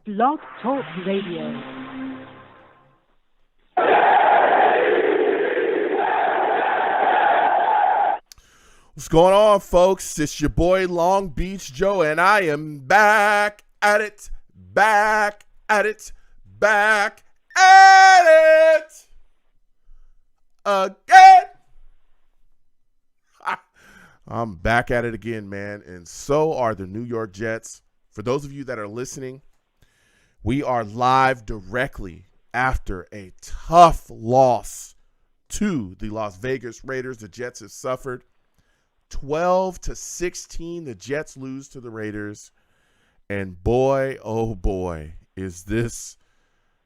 Blog Talk Radio. What's going on, folks? It's your boy Long Beach Joe, and I am back at it again. I'm back at it again, man, and so are the New York Jets. For those of you that are listening, we are live directly after a tough loss to the Las Vegas Raiders. The Jets have suffered 12-16. The Jets lose to the Raiders, and boy, oh boy, is this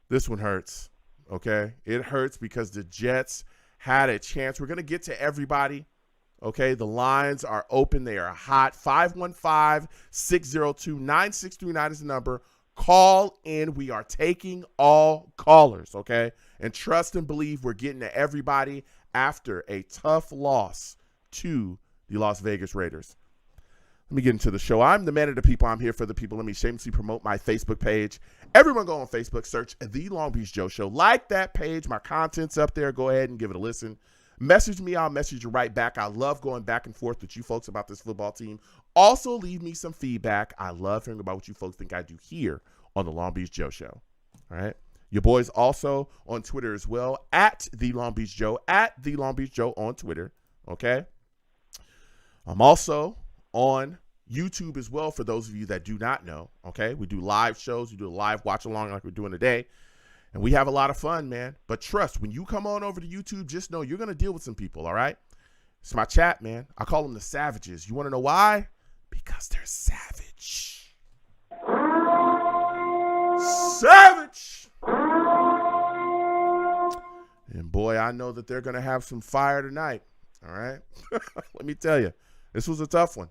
one hurts. Okay, it hurts because the Jets had a chance. We're gonna get to everybody. Okay, the lines are open. They are hot. 515-602-9639 is the number. Call in. We are taking all callers, okay? And trust and believe we're getting to everybody after a tough loss to the Las Vegas Raiders. Let me get into the show. I'm the man of the people. I'm here for the people. Let me shamelessly promote my Facebook page. Everyone go on Facebook, search The Long Beach Joe Show. Like that page. My content's up there. Go ahead and give it a listen. Message me. I'll message you right back. I love going back and forth with you folks about this football team. Also, leave me some feedback. I love hearing about what you folks think I do here on the Long Beach Joe Show. All right. Your boy's also on Twitter as well, at The Long Beach Joe, at The Long Beach Joe on Twitter. Okay. I'm also on YouTube as well for those of you that do not know. Okay. We do live shows. We do a live watch along like we're doing today. And we have a lot of fun, man. But trust, when you come on over to YouTube, just know you're going to deal with some people, all right? It's my chat, man. I call them the savages. You want to know why? Because they're savage. Savage! And boy, I know that they're going to have some fire tonight, all right? Let me tell you, this was a tough one,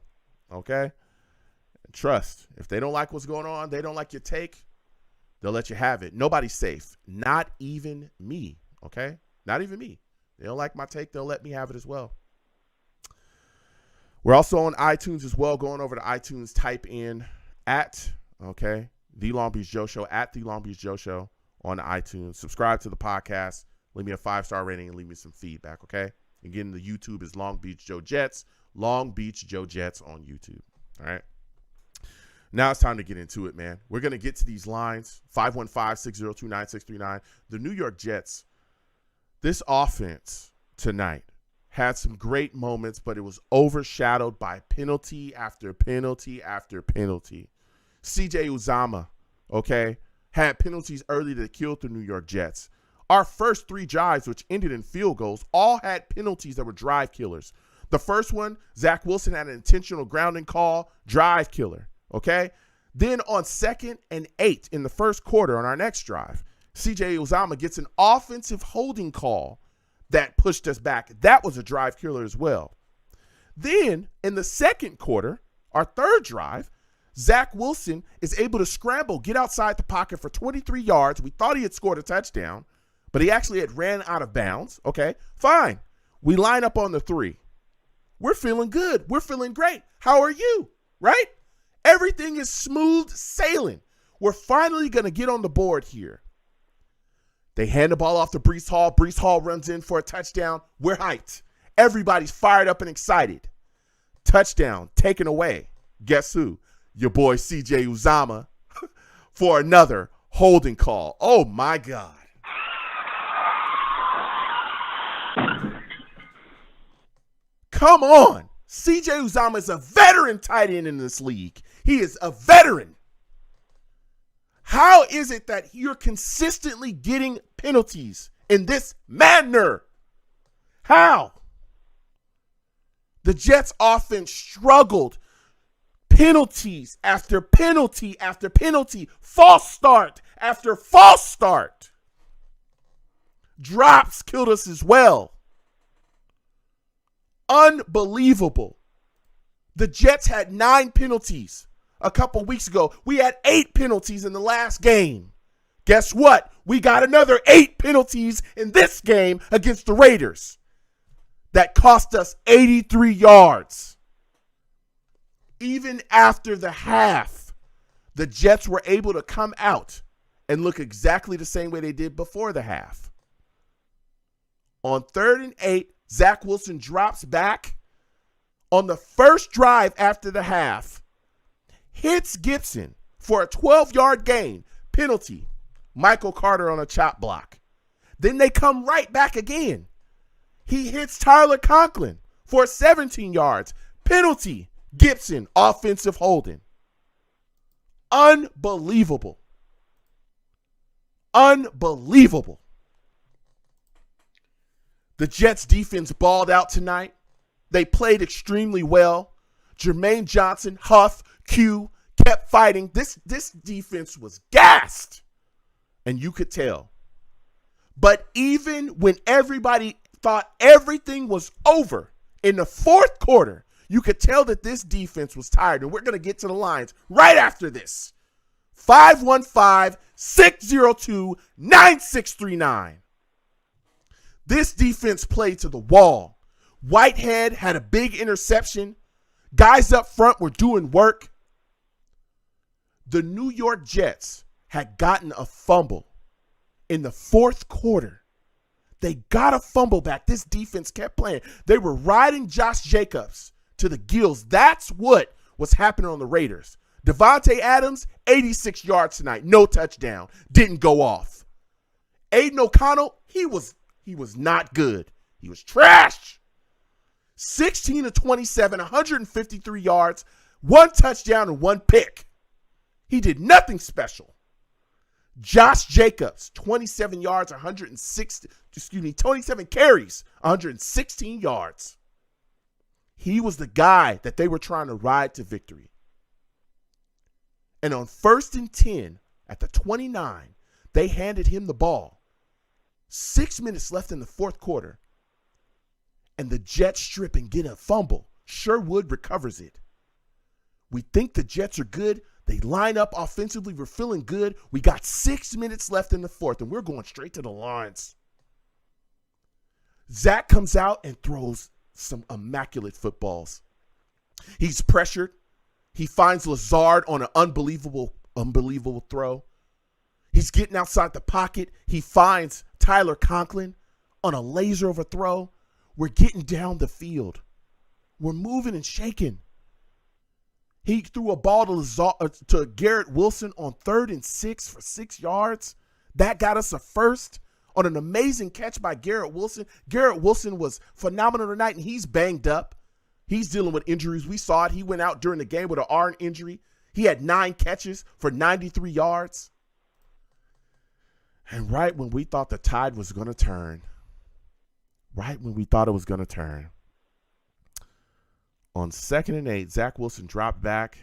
okay? And trust, if they don't like what's going on, they don't like your take, they'll let you have it. Nobody's safe. Not even me, okay? Not even me. They don't like my take. They'll let me have it as well. We're also on iTunes as well. Going over to iTunes, type in The Long Beach Joe Show, at The Long Beach Joe Show on iTunes. Subscribe to the podcast. Leave me a 5-star rating and leave me some feedback, okay? Again, the YouTube is Long Beach Joe Jets. Long Beach Joe Jets on YouTube, all right? Now it's time to get into it, man. We're going to get to these lines, 515-602-9639. The New York Jets, this offense tonight had some great moments, but it was overshadowed by penalty after penalty after penalty. CJ Uzomah, okay, had penalties early that killed the New York Jets. Our first 3 drives, which ended in field goals, all had penalties that were drive killers. The first one, Zach Wilson had an intentional grounding call, drive killer. Okay, then on 2nd and 8 in the first quarter on our next drive, CJ Uzomah gets an offensive holding call that pushed us back. That was a drive killer as well. Then in the second quarter, our third drive, Zach Wilson is able to scramble, get outside the pocket for 23 yards. We thought he had scored a touchdown, but he actually had ran out of bounds. Okay, fine. We line up on the 3. We're feeling good. We're feeling great. How are you? Right? Everything is smooth sailing. We're finally going to get on the board here. They hand the ball off to Breece Hall. Breece Hall runs in for a touchdown. We're hyped. Everybody's fired up and excited. Touchdown taken away. Guess who? Your boy CJ Uzomah for another holding call. Oh, my God. Come on. CJ Uzomah is a veteran tight end in this league. He is a veteran. How is it that you're consistently getting penalties in this manner? How? The Jets offense struggled. Penalties after penalty after penalty. False start after false start. Drops killed us as well. Unbelievable. The Jets had 9 penalties a couple weeks ago. We had 8 penalties in the last game. Guess what? We got another 8 penalties in this game against the Raiders that cost us 83 yards. Even after the half, the Jets were able to come out and look exactly the same way they did before the half. On 3rd and 8, Zach Wilson drops back on the first drive after the half, hits Gibson for a 12-yard gain, penalty, Michael Carter on a chop block. Then they come right back again. He hits Tyler Conklin for 17 yards, penalty, Gibson, offensive holding. Unbelievable. Unbelievable. The Jets defense balled out tonight. They played extremely well. Jermaine Johnson, Huff, Q kept fighting. This defense was gassed, and you could tell. But even when everybody thought everything was over in the fourth quarter, you could tell that this defense was tired, and we're going to get to the lines right after this. 515-602-9639. This defense played to the wall. Whitehead had a big interception. Guys up front were doing work. The New York Jets had gotten a fumble in the fourth quarter. They got a fumble back. This defense kept playing. They were riding Josh Jacobs to the gills. That's what was happening on the Raiders. Devontae Adams, 86 yards tonight. No touchdown. Didn't go off. Aiden O'Connell, he was not good. He was trash. 16 of 27, 153 yards, 1 touchdown and 1 pick. He did nothing special. Josh Jacobs, 27 yards, 27 carries, 116 yards. He was the guy that they were trying to ride to victory. And on 1st and 10 at the 29, they handed him the ball. 6 minutes left in the fourth quarter. And the Jets strip and get a fumble. Sherwood recovers it. We think the Jets are good. They line up offensively. We're feeling good. We got 6 minutes left in the fourth, and we're going straight to the lines. Zach comes out and throws some immaculate footballs. He's pressured. He finds Lazard on an unbelievable throw. He's getting outside the pocket. He finds Tyler Conklin on a laser of a throw. We're getting down the field. We're moving and shaking. He threw a ball to Garrett Wilson on 3rd and 6 for 6 yards. That got us a first on an amazing catch by Garrett Wilson. Garrett Wilson was phenomenal tonight, and he's banged up. He's dealing with injuries. We saw it. He went out during the game with an arm injury. He had 9 catches for 93 yards. And right when we thought the tide was going to turn, on 2nd and 8, Zach Wilson dropped back,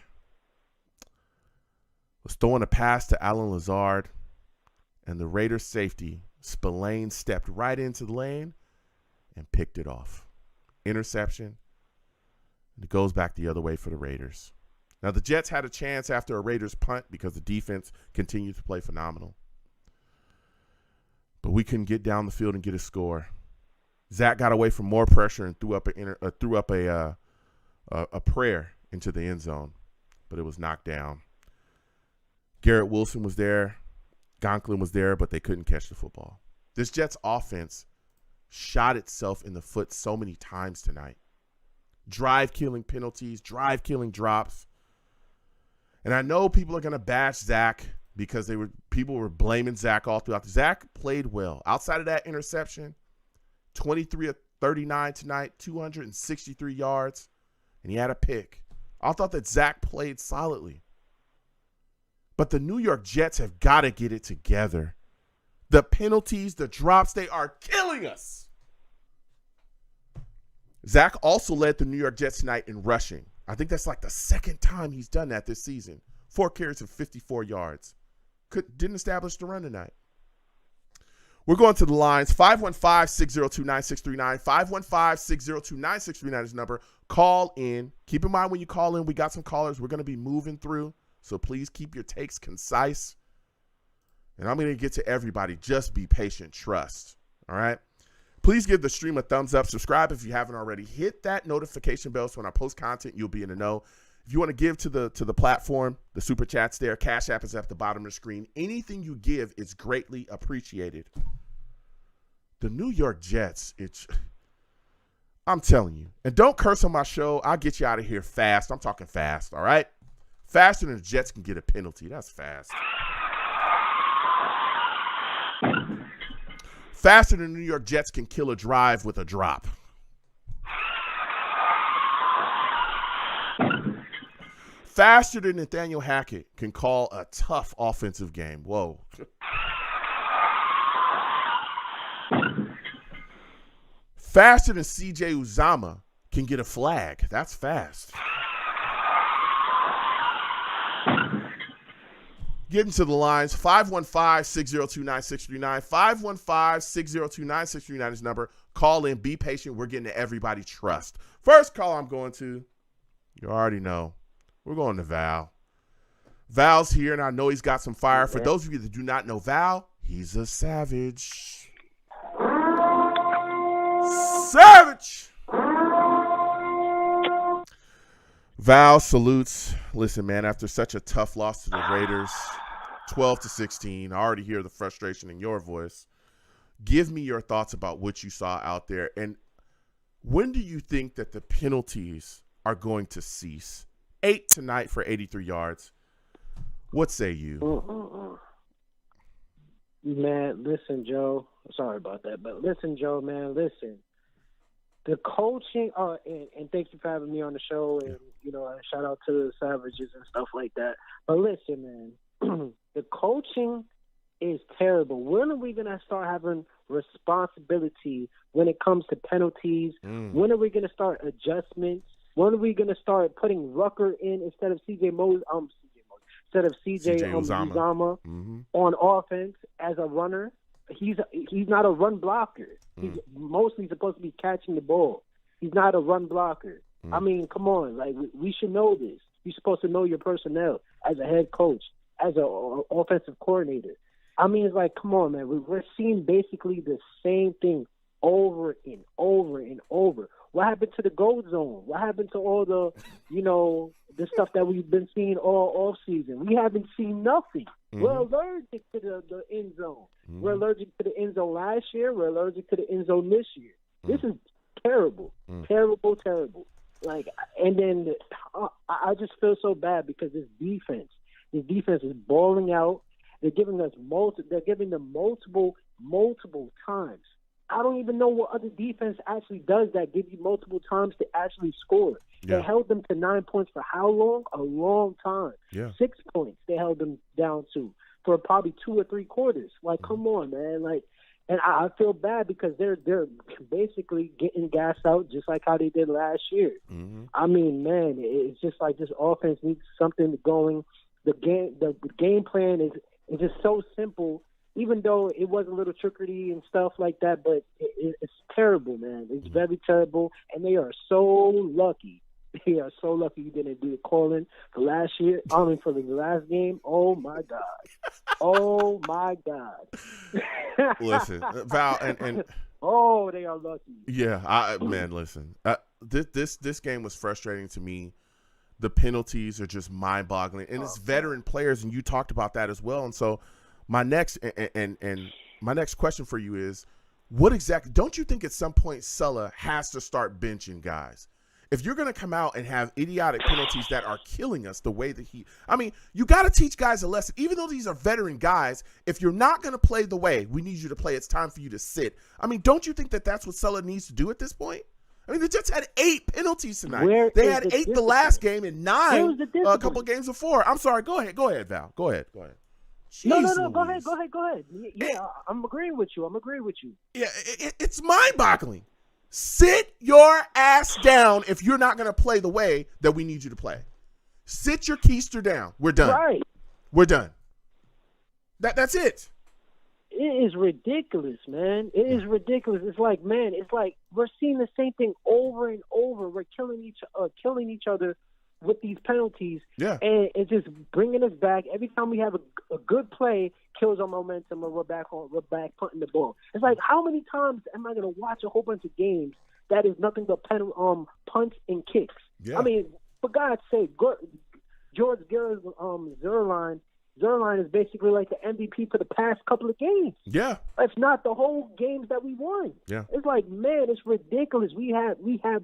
was throwing a pass to Allen Lazard, and the Raiders safety, Spillane, stepped right into the lane and picked it off. Interception. And it goes back the other way for the Raiders. Now, the Jets had a chance after a Raiders punt because the defense continued to play phenomenal. But we couldn't get down the field and get a score. Zach got away from more pressure and threw up a prayer into the end zone, but it was knocked down. Garrett Wilson was there. Conklin was there, but they couldn't catch the football. This Jets offense shot itself in the foot so many times tonight. Drive-killing penalties, drive-killing drops. And I know people are going to bash Zach because people were blaming Zach all throughout. Zach played well. Outside of that interception, 23 of 39 tonight, 263 yards, and he had a pick. I thought that Zach played solidly. But the New York Jets have got to get it together. The penalties, the drops, they are killing us. Zach also led the New York Jets tonight in rushing. I think that's like the second time he's done that this season. 4 carries of 54 yards. Didn't establish the run tonight. We're going to the lines. 515-602-9639. 515-602-9639 is the number. Call in. Keep in mind when you call in, we got some callers we're going to be moving through. So please keep your takes concise. And I'm going to get to everybody. Just be patient. Trust. All right? Please give the stream a thumbs up. Subscribe if you haven't already. Hit that notification bell so when I post content, you'll be in the know. If you want to give to the platform, the Super Chat's there. Cash App is at the bottom of the screen. Anything you give is greatly appreciated. The New York Jets, I'm telling you. And don't curse on my show. I'll get you out of here fast. I'm talking fast, all right? Faster than the Jets can get a penalty. That's fast. Faster than the New York Jets can kill a drive with a drop. Faster than Nathaniel Hackett can call a tough offensive game. Whoa. Faster than CJ Uzomah can get a flag. That's fast. Get into the lines. 515-602-9639. 515-602-9639 is number. Call in. Be patient. We're getting to everybody trust. First call I'm going to, you already know. We're going to Val. Val's here, and I know he's got some fire. For those of you that do not know Val, he's a savage. Savage! Val salutes. Listen, man, after such a tough loss to the Raiders, 12-16, I already hear the frustration in your voice. Give me your thoughts about what you saw out there, and when do you think that the penalties are going to cease? 8 tonight for 83 yards. What say you? Man, listen, Joe. Sorry about that, but listen, Joe, man, listen. The coaching, and thank you for having me on the show, and, shout out to the Savages and stuff like that. But listen, man, the coaching is terrible. When are we going to start having responsibility when it comes to penalties? When are we going to start adjustments? When are we going to start putting Rucker in instead of CJ Uzomah on offense as a runner? He's not a run blocker. He's mostly supposed to be catching the ball. He's not a run blocker. I mean, come on, like we should know this. You're supposed to know your personnel as a head coach, as an offensive coordinator. I mean, it's like, come on, man. We're seeing basically the same thing over and over and over. What happened to the gold zone? What happened to all the, the stuff that we've been seeing all off season? We haven't seen nothing. We're allergic to the end zone. We're allergic to the end zone last year. We're allergic to the end zone this year. This is terrible, terrible. Like, and then I just feel so bad because this defense is balling out. They're giving them multiple times. I don't even know what other defense actually does that, give you multiple times to actually score. Yeah. They held them to 9 points for how long? A long time. Yeah. 6 points they held them down to for probably 2 or 3 quarters. Like, come on, man. Like, and I feel bad because they're basically getting gassed out just like how they did last year. I mean, man, it's just like this offense needs something going. The game plan is just so simple. Even though it was a little trickery and stuff like that, but it's terrible, man. It's very terrible, and they are so lucky. They are so lucky you didn't do the calling for last year. I mean, for the last game. Oh, my God. Oh, my God. Listen, Val, and oh, they are lucky. Yeah, man, listen. This game was frustrating to me. The penalties are just mind-boggling, and it's veteran players, and you talked about that as well, and so – my next question for you is, what exactly? Don't you think at some point Sulla has to start benching guys? If you're going to come out and have idiotic penalties that are killing us the way that you got to teach guys a lesson. Even though these are veteran guys, if you're not going to play the way we need you to play, it's time for you to sit. I mean, don't you think that that's what Sulla needs to do at this point? I mean, they just had 8 penalties tonight. They had 8 the last game and 9 a couple of games before. I'm sorry. Go ahead, Val. Go ahead. Jeez, no. Go ahead. Yeah, I'm agreeing with you. Yeah, it's mind-boggling. Sit your ass down if you're not going to play the way that we need you to play. Sit your keister down. We're done. Right. We're done. That's it. It is ridiculous, man. It is ridiculous. It's like we're seeing the same thing over and over. We're killing each other with these penalties, and it's just bringing us back. Every time we have a good play, kills our momentum, and we're back punting the ball. It's like, how many times am I going to watch a whole bunch of games that is nothing but punts and kicks? Yeah. I mean, for God's sake, George Zerline is basically like the MVP for the past couple of games. Yeah. If not the whole games that we won. Yeah. It's like, man, it's ridiculous. We have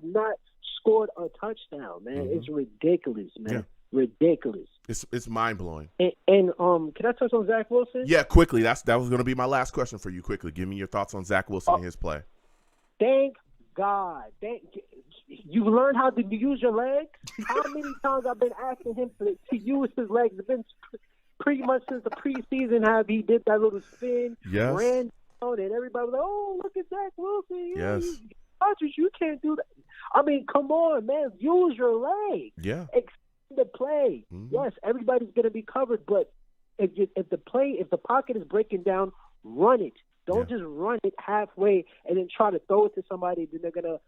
not scored a touchdown, man. Mm-hmm. It's ridiculous, man. Yeah. Ridiculous. It's mind blowing. And can I touch on Zach Wilson? Yeah, quickly. That was going to be my last question for you. Quickly, give me your thoughts on Zach Wilson and his play. Thank God. You learned how to use your legs. How many times I've been asking him to use his legs? It's been pretty much since the preseason. How he did that little spin, ran down, and everybody was like, "Oh, look at Zach Wilson." Yes. You can't do that. I mean, come on, man. Use your legs. Yeah. The play. Mm-hmm. Yes, everybody's going to be covered, but if the pocket is breaking down, run it. Don't just run it halfway and then try to throw it to somebody. Then they're going to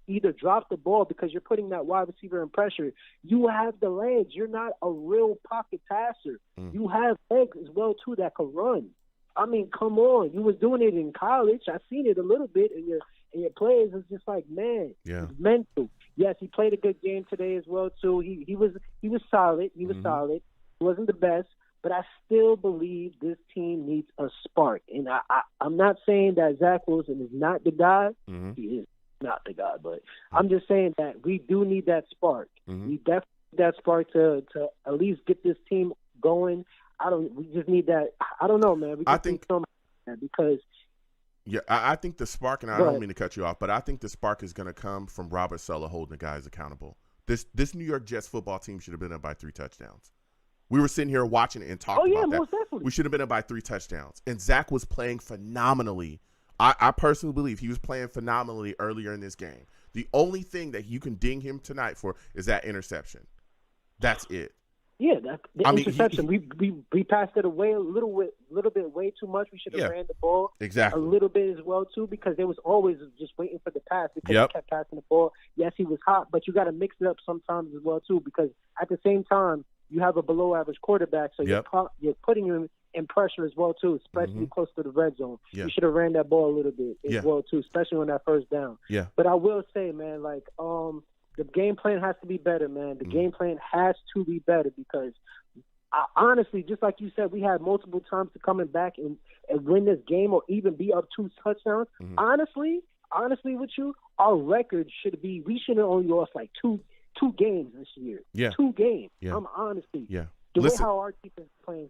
either drop the ball because you're putting that wide receiver in pressure. You have the legs. You're not a real pocket passer. You have legs as well too that can run. I mean, come on. You was doing it in college. I've seen it a little bit in your plays. It's just like, man, it's mental. Yes, he played a good game today as well too. He was solid. He was solid. He wasn't the best, but I still believe this team needs a spark. And I'm not saying that Zach Wilson is not the guy. He is not the guy, but I'm just saying that we do need that spark. We definitely need that spark to at least get this team going. We just need that. I don't know, man. I think because. Yeah, I think the spark, and I don't mean to cut you off, but I think the spark is going to come from Robert Saleh holding the guys accountable. This New York Jets football team should have been up by 3 touchdowns. We were sitting here watching it and talking about that. Most definitely. We should have been up by 3 touchdowns. And Zach was playing phenomenally. I personally believe he was playing phenomenally earlier in this game. The only thing that you can ding him tonight for is that interception. That's it. Yeah, interception. We passed it away a little bit way too much. We should have ran the ball a little bit as well too, because they was always just waiting for the pass because he kept passing the ball. Yes, he was hot, but you got to mix it up sometimes as well too, because at the same time you have a below average quarterback, so you're putting him in pressure as well too, especially close to the red zone. You should have ran that ball a little bit as well too, especially on that first down. But I will say, man, like the game plan has to be better, man. The game plan has to be better because, honestly, just like you said, we had multiple times to coming back and win this game or even be up 2 touchdowns. Honestly with you, our record should be we should have only lost like two games this year. 2 games. Honestly. The way how our defense is playing,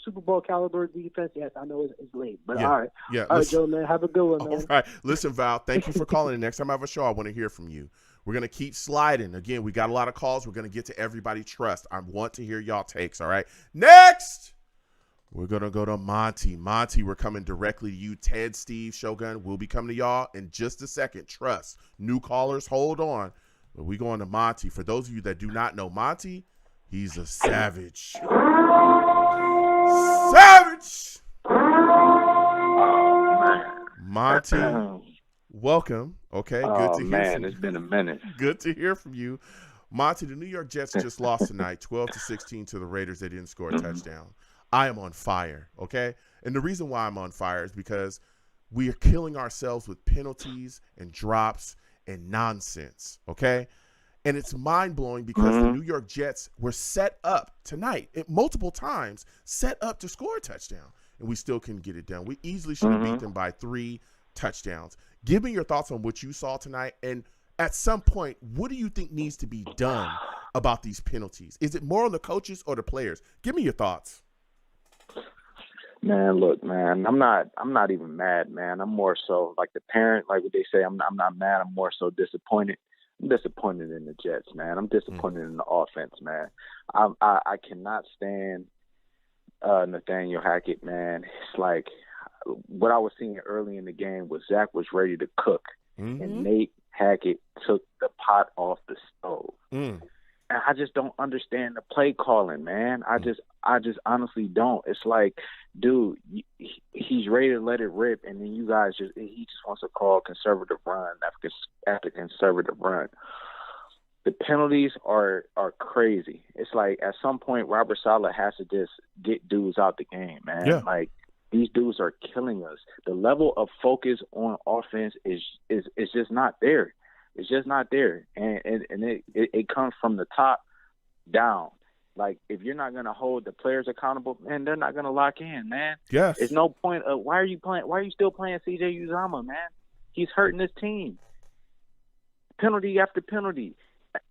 Super Bowl caliber defense, yes, I know it's late. But all right. All right, Joe, man. Have a good one, man. All right. Listen, Val, thank you for calling. Next time I have a show, I want to hear from you. We're going to keep sliding. Again, we got a lot of calls. We're going to get to everybody trust. I want to hear y'all takes, all right? Next, we're going to go to Monty. Monty, we're coming directly to you. Ted, Steve, Shogun, we'll be coming to y'all in just a second. Trust. New callers, hold on. But we're going to Monty. For those of you that do not know Monty, he's a savage. Savage! Monty, welcome. Okay, good to hear from you. It's been a minute. Good to hear from you. Monty, the New York Jets just lost tonight, 12-16 to the Raiders. They didn't score a touchdown. I am on fire, okay? And the reason why I'm on fire is because we are killing ourselves with penalties and drops and nonsense, okay? And it's mind-blowing because the New York Jets were set up tonight, multiple times, set up to score a touchdown, and we still couldn't get it done. We easily should have beat them by 3 touchdowns. Give me your thoughts on what you saw tonight, and at some point, what do you think needs to be done about these penalties? Is it more on the coaches or the players? Give me your thoughts. Man, look, man, I'm not even mad, man. I'm more so like the parent, like what they say. I'm not mad. I'm more so disappointed. I'm disappointed in the Jets, man. I'm disappointed in the offense, man. I cannot stand Nathaniel Hackett, man. It's like what I was seeing early in the game was Zach was ready to cook, and Nate Hackett took the pot off the stove. And I just don't understand the play calling, man. I just honestly don't. It's like, dude, he's ready to let it rip, and then you guys he just wants to call conservative run after conservative run. The penalties are crazy. It's like at some point Robert Saleh has to just get dudes out the game, man. Yeah. Like these dudes are killing us. The level of focus on offense is just not there. It's just not there, and it comes from the top down. Like, if you're not going to hold the players accountable, man, they're not going to lock in, man. Yes. There's no point of why are you still playing CJ Uzomah, man? He's hurting his team. Penalty after penalty.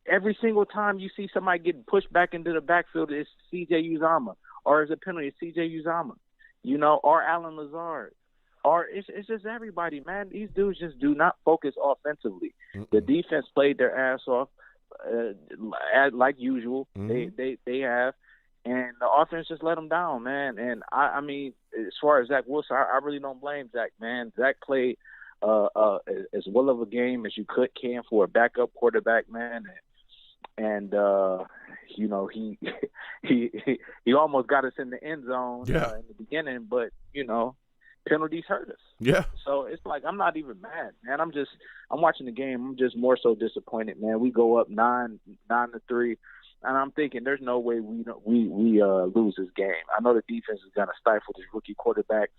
Every single time you see somebody getting pushed back into the backfield, it's CJ Uzomah. Or it's a penalty, it's CJ Uzomah. Or Allen Lazard. Or it's just everybody, man. These dudes just do not focus offensively. The defense played their ass off. Like usual, they have, and the offense just let them down, man. And I mean, as far as Zach Wilson, I really don't blame Zach, man. Zach played as well of a game as you can for a backup quarterback, man. And he almost got us in the end zone in the beginning, but penalties hurt us. Yeah. So it's like, I'm not even mad, man. I'm watching the game. I'm just more so disappointed, man. We go up 9-3, and I'm thinking there's no way we lose this game. I know the defense is gonna stifle this rookie quarterback,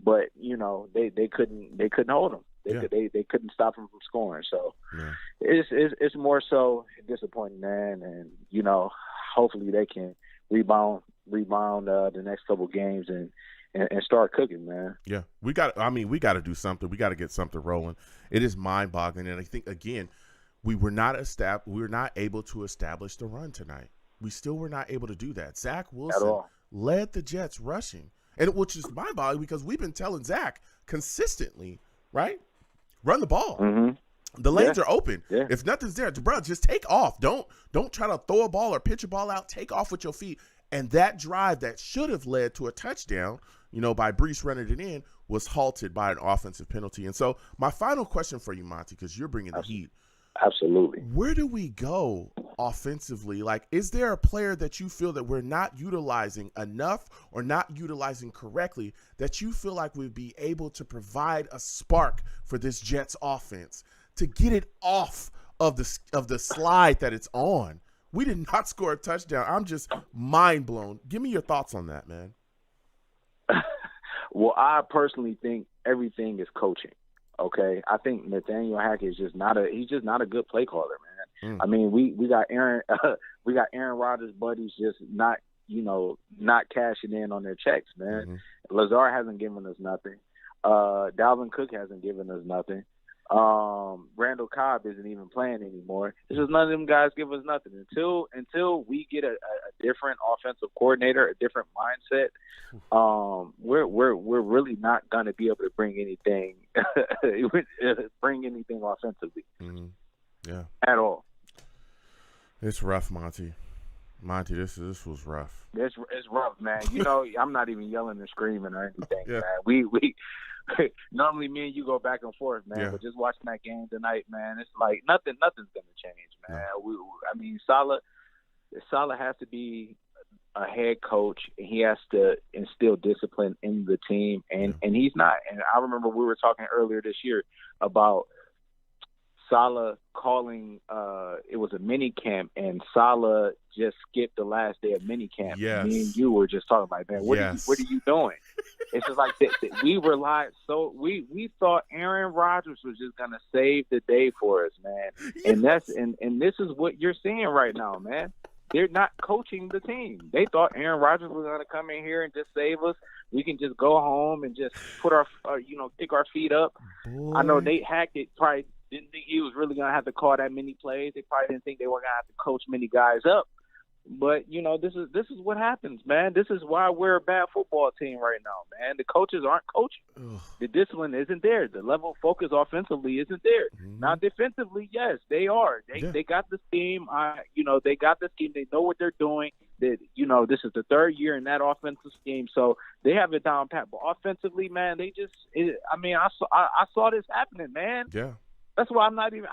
but they couldn't hold him. They couldn't stop him from scoring. So it's more so disappointing, man. And hopefully they can rebound the next couple games and start cooking, man. Yeah, we got to do something. We got to get something rolling. It is mind-boggling, and I think again, we were not able to establish the run tonight. We still were not able to do that. Zach Wilson led the Jets rushing, and which is mind-boggling because we've been telling Zach consistently, right? Run the ball. Mm-hmm. The lanes are open. Yeah. If nothing's there, bro, just take off. Don't try to throw a ball or pitch a ball out. Take off with your feet. And that drive that should have led to a touchdown, by Breece running it in, was halted by an offensive penalty. And so my final question for you, Monty, because you're bringing the heat. Absolutely. Where do we go offensively? Like, is there a player that you feel that we're not utilizing enough or not utilizing correctly that you feel like we'd be able to provide a spark for this Jets offense to get it off of the slide that it's on? We did not score a touchdown. I'm just mind blown. Give me your thoughts on that, man. Well, I personally think everything is coaching. Okay, I think Nathaniel Hackett is just not a good play caller, man. I mean, we got Aaron Rodgers' buddies just not cashing in on their checks, man. Lazard hasn't given us nothing. Dalvin Cook hasn't given us nothing. Randall Cobb isn't even playing anymore. It's just none of them guys give us nothing until we get a different offensive coordinator, a different mindset. We're really not going to be able to bring anything offensively. Yeah, at all. It's rough, Monty. This was rough. It's rough, man. I'm not even yelling and screaming or anything, man. We normally me and you go back and forth, man. But just watching that game tonight, man, it's like nothing's gonna change, man. Saleh has to be a head coach, and he has to instill discipline in the team, and he's not. And I remember we were talking earlier this year about Saleh calling it was a mini camp, and Saleh just skipped the last day of mini camp. Yes. Me and you were just talking about, man, what are you doing? It's just like we relied we thought Aaron Rodgers was just gonna save the day for us, man. Yes. And this is what you're seeing right now, man. They're not coaching the team. They thought Aaron Rodgers was gonna come in here and just save us. We can just go home and just put our kick our feet up. Boy. I know Nate Hackett probably didn't think he was really going to have to call that many plays. They probably didn't think they were going to have to coach many guys up. But, this is what happens, man. This is why we're a bad football team right now, man. The coaches aren't coaching. Ugh. The discipline isn't there. The level of focus offensively isn't there. Mm-hmm. Now, defensively, yes, they are. They got the scheme. They got the scheme. They know what they're doing. That this is the third year in that offensive scheme, so they have it down pat. But offensively, man, I saw this happening, man. Yeah. That's why I'm not even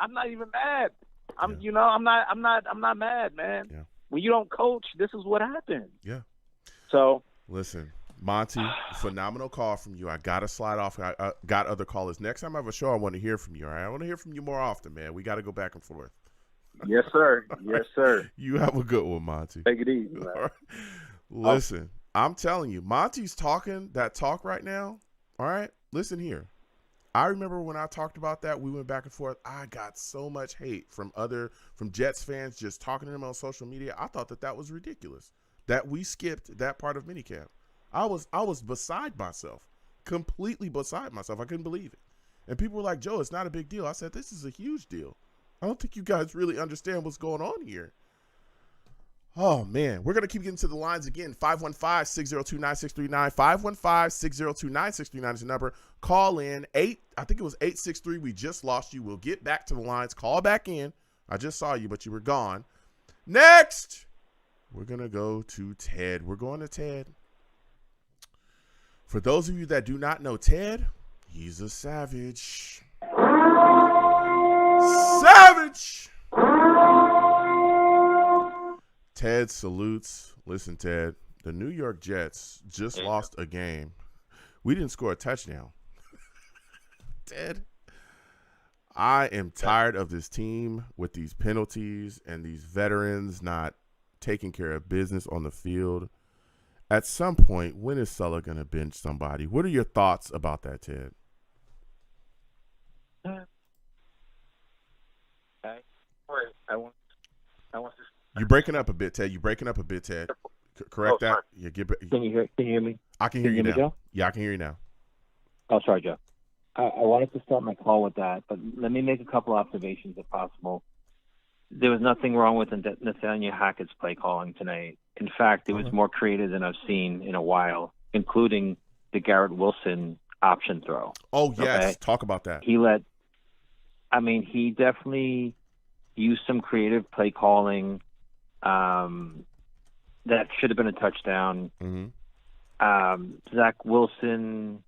mad. I'm not mad, man. Yeah. When you don't coach, this is what happens. Yeah. So listen, Monty, phenomenal call from you. I gotta slide off. I got other callers. Next time I have a show, I want to hear from you. All right, I want to hear from you more often, man. We got to go back and forth. Yes, sir. Yes, sir. You have a good one, Monty. Take it easy, man. Right. Listen, I'm telling you, Monty's talking that talk right now. All right, listen here. I remember when I talked about that, we went back and forth. I got so much hate from Jets fans just talking to them on social media. I thought that was ridiculous that we skipped that part of minicamp. I was beside myself, completely beside myself. I couldn't believe it. And people were like, Joe, it's not a big deal. I said, this is a huge deal. I don't think you guys really understand what's going on here. Oh, man. We're going to keep getting to the lines again. 515-602-9639. 515-602-9639 is the number. Call in. I think it was 863. We just lost you. We'll get back to the lines. Call back in. I just saw you, but you were gone. Next, we're going to go to Ted. We're going to Ted. For those of you that do not know Ted, he's a savage. Savage! Ted salutes. Listen, Ted, the New York Jets just lost a game. We didn't score a touchdown. Ted, I am tired of this team with these penalties and these veterans not taking care of business on the field. At some point, when is Sulla going to bench somebody? What are your thoughts about that, Ted? I want to. You're breaking up a bit, Ted. Correct that. Yeah, Can you hear me? I can hear you now. Joe? Yeah, I can hear you now. Oh, sorry, Joe. I wanted to start my call with that, but let me make a couple observations if possible. There was nothing wrong with Nathaniel Hackett's play calling tonight. In fact, it was more creative than I've seen in a while, including the Garrett Wilson option throw. Oh, yes. Okay? Talk about that. He definitely used some creative play calling. That should have been a touchdown. Mm-hmm. Zach Wilson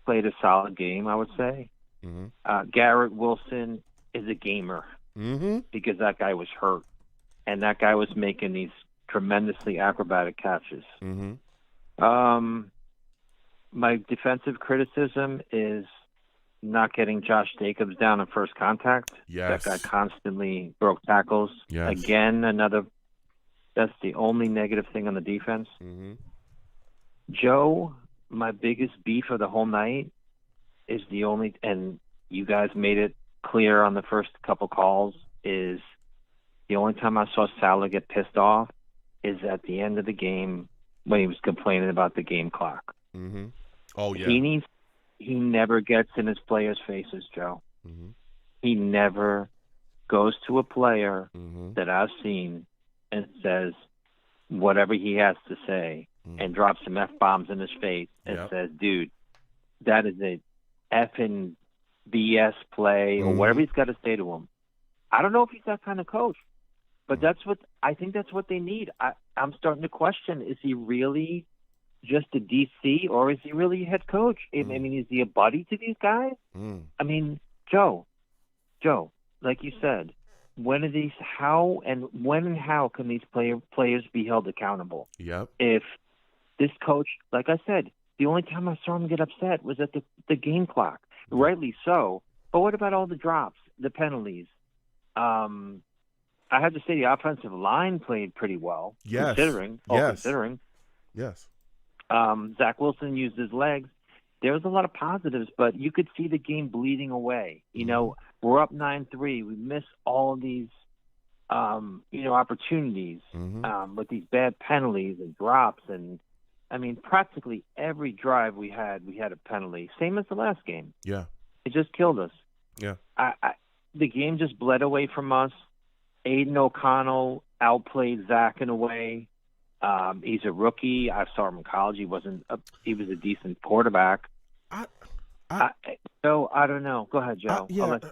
played a solid game, I would say. Mm-hmm. Garrett Wilson is a gamer because that guy was hurt, and that guy was making these tremendously acrobatic catches. Mm-hmm. My defensive criticism is not getting Josh Jacobs down in first contact. Yes. That guy constantly broke tackles. Yes. Again, that's the only negative thing on the defense. Mm-hmm. Joe, my biggest beef of the whole night is and you guys made it clear on the first couple calls, is the only time I saw Salah get pissed off is at the end of the game when he was complaining about the game clock. Mm-hmm. Oh, yeah. He never gets in his players' faces, Joe. Mm-hmm. He never goes to a player Mm-hmm. that I've seen and says whatever he has to say and drops some F-bombs in his face and says, dude, that is a effing BS play or whatever he's got to say to him. I don't know if he's that kind of coach, but I think that's what they need. I'm starting to question, is he really just a DC or is he really a head coach? I mean, is he a buddy to these guys? I mean, Joe, like you said, when and how can these players be held accountable? Yep. If this coach, like I said, the only time I saw him get upset was at the game clock. Rightly so. But what about all the drops, the penalties? I have to say the offensive line played pretty well. Yes. Considering. Yes. Zach Wilson used his legs. There was a lot of positives, but you could see the game bleeding away. You know, we're up 9-3. We miss all of these, opportunities with these bad penalties and drops. And, I mean, practically every drive we had a penalty. Same as the last game. Yeah. It just killed us. Yeah. The game just bled away from us. Aiden O'Connell outplayed Zach in a way. He's a rookie. I saw him in college. He was a decent quarterback. I don't know. Go ahead, Joe.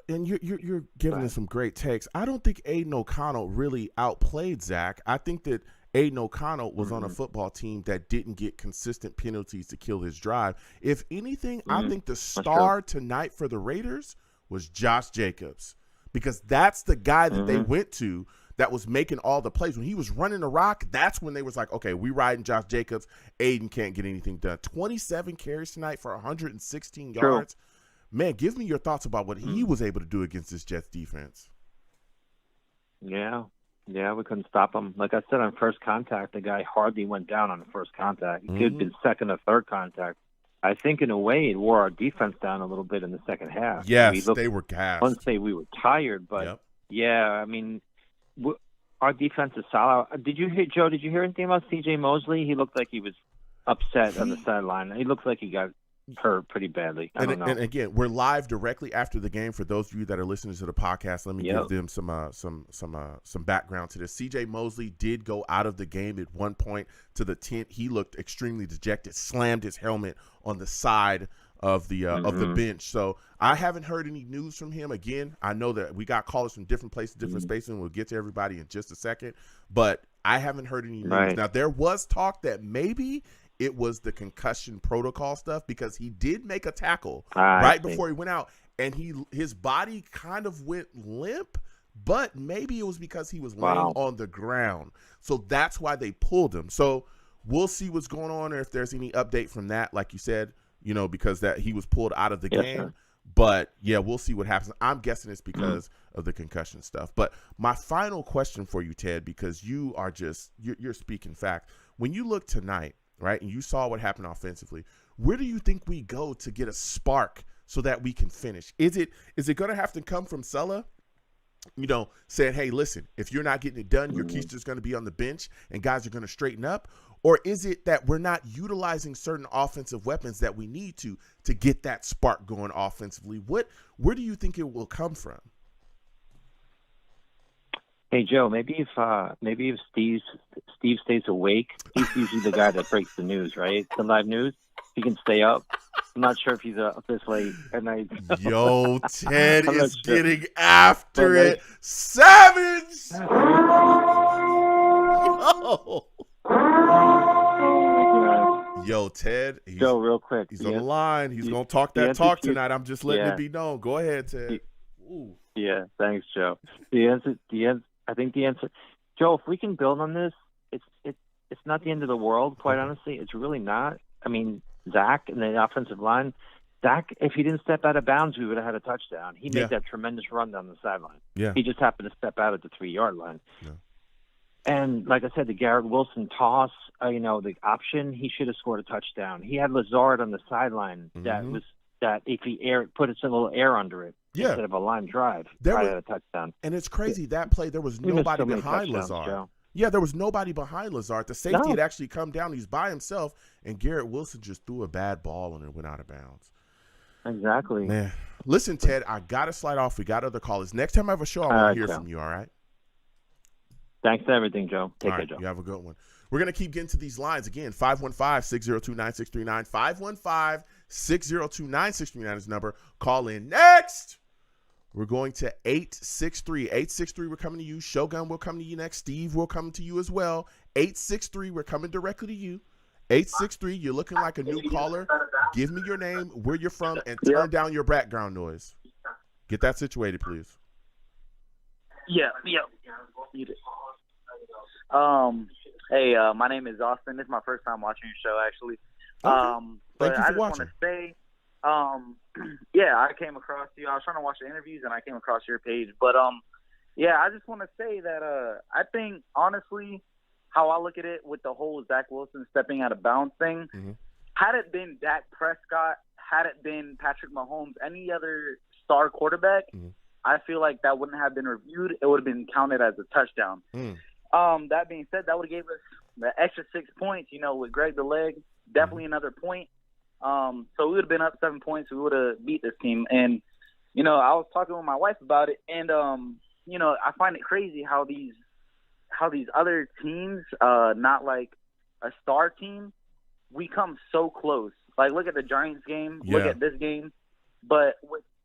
And you're giving us some great takes. I don't think Aiden O'Connell really outplayed Zach. I think that Aiden O'Connell was on a football team that didn't get consistent penalties to kill his drive. If anything, I think the star tonight for the Raiders was Josh Jacobs, because that's the guy that they went to that was making all the plays. When he was running the rock, that's when they was like, okay, we riding Josh Jacobs. Aiden can't get anything done. 27 carries tonight for 116 yards. Man, give me your thoughts about what he was able to do against this Jets defense. Yeah, we couldn't stop him. Like I said, on first contact, the guy hardly went down on the first contact. He could have been second or third contact. I think in a way it wore our defense down a little bit in the second half. Yes, they were gassed. I wouldn't say we were tired, but yeah, I mean, our defense is solid. Did you hear, Joe? Did you hear anything about C.J. Mosley? He looked like he was upset on the sideline. He looked like he got hurt pretty badly. I don't know. And again, we're live directly after the game. For those of you that are listening to the podcast, let me give them some background to this. C.J. Mosley did go out of the game at one point to the tent. He looked extremely dejected, slammed his helmet on the side of the bench. So I haven't heard any news from him. Again, I know that we got callers from different places, different spaces, and we'll get to everybody in just a second. But I haven't heard any news. Right. Now, there was talk that maybe it was the concussion protocol stuff, because he did make a tackle before he went out, and his body kind of went limp, but maybe it was because he was laying on the ground. So that's why they pulled him. So we'll see what's going on, or if there's any update from that, like you said, because that he was pulled out of the game. Sir. But yeah, we'll see what happens. I'm guessing it's because of the concussion stuff. But my final question for you, Ted, because you are you're speaking fact. When you look tonight, right, and you saw what happened offensively, where do you think we go to get a spark so that we can finish? Is it going to have to come from Sulla, saying, hey, listen, if you're not getting it done, your keister's going to be on the bench and guys are going to straighten up? Or is it that we're not utilizing certain offensive weapons that we need to get that spark going offensively? Where do you think it will come from? Hey Joe, maybe if Steve stays awake, he's usually the guy that breaks the news, right? The live news. He can stay up. I'm not sure if he's up this late at night. Yo, Ted is getting after it. Savage! Yo, Ted. Joe, real quick. He's on the line. He's going to talk that talk tonight. I'm just letting it be known. Go ahead, Ted. Yeah, thanks, Joe. I think the answer, Joe, if we can build on this, it's not the end of the world, quite honestly. It's really not. I mean, Zach and the offensive line, if he didn't step out of bounds, we would have had a touchdown. He made that tremendous run down the sideline. Yeah. He just happened to step out at the 3-yard line. Yeah. And like I said, the Garrett Wilson toss, the option, he should have scored a touchdown. He had Lazard on the sideline that if he put a little air under it instead of a line drive, had a touchdown. And it's crazy, that play, there was nobody behind Lazard. Joe. Yeah, there was nobody behind Lazard. The safety had actually come down. He's by himself, and Garrett Wilson just threw a bad ball and it went out of bounds. Exactly. Man. Listen, Ted, I got to slide off. We got other callers. Next time I have a show, I want to hear from you, all right? Thanks for everything, Joe. Take care, Joe. You have a good one. We're going to keep getting to these lines. Again, 515-602-9639. 515-602-9639 is the number. Call in next. We're going to 863. 863, we're coming to you. Shogun will come to you next. Steve will come to you as well. 863, we're coming directly to you. 863, you're looking like a new caller. Give me your name, where you're from, and turn down your background noise. Get that situated, please. Yeah. Hey, my name is Austin. This is my first time watching your show, actually. Okay. But Thank you for I just watching. want to say, I came across you. I was trying to watch the interviews, and I came across your page. But, I just want to say that I think, honestly, how I look at it with the whole Zach Wilson stepping out of bounds thing, had it been Dak Prescott, had it been Patrick Mahomes, any other star quarterback, I feel like that wouldn't have been reviewed. It would have been counted as a touchdown. That being said, that would have gave us the extra 6 points, with Greg the Leg, definitely another point. So we would have been up 7 points. We would have beat this team. And, I was talking with my wife about it, and, I find it crazy how these other teams, not like a star team, we come so close. Like, look at the Giants game, look at this game. But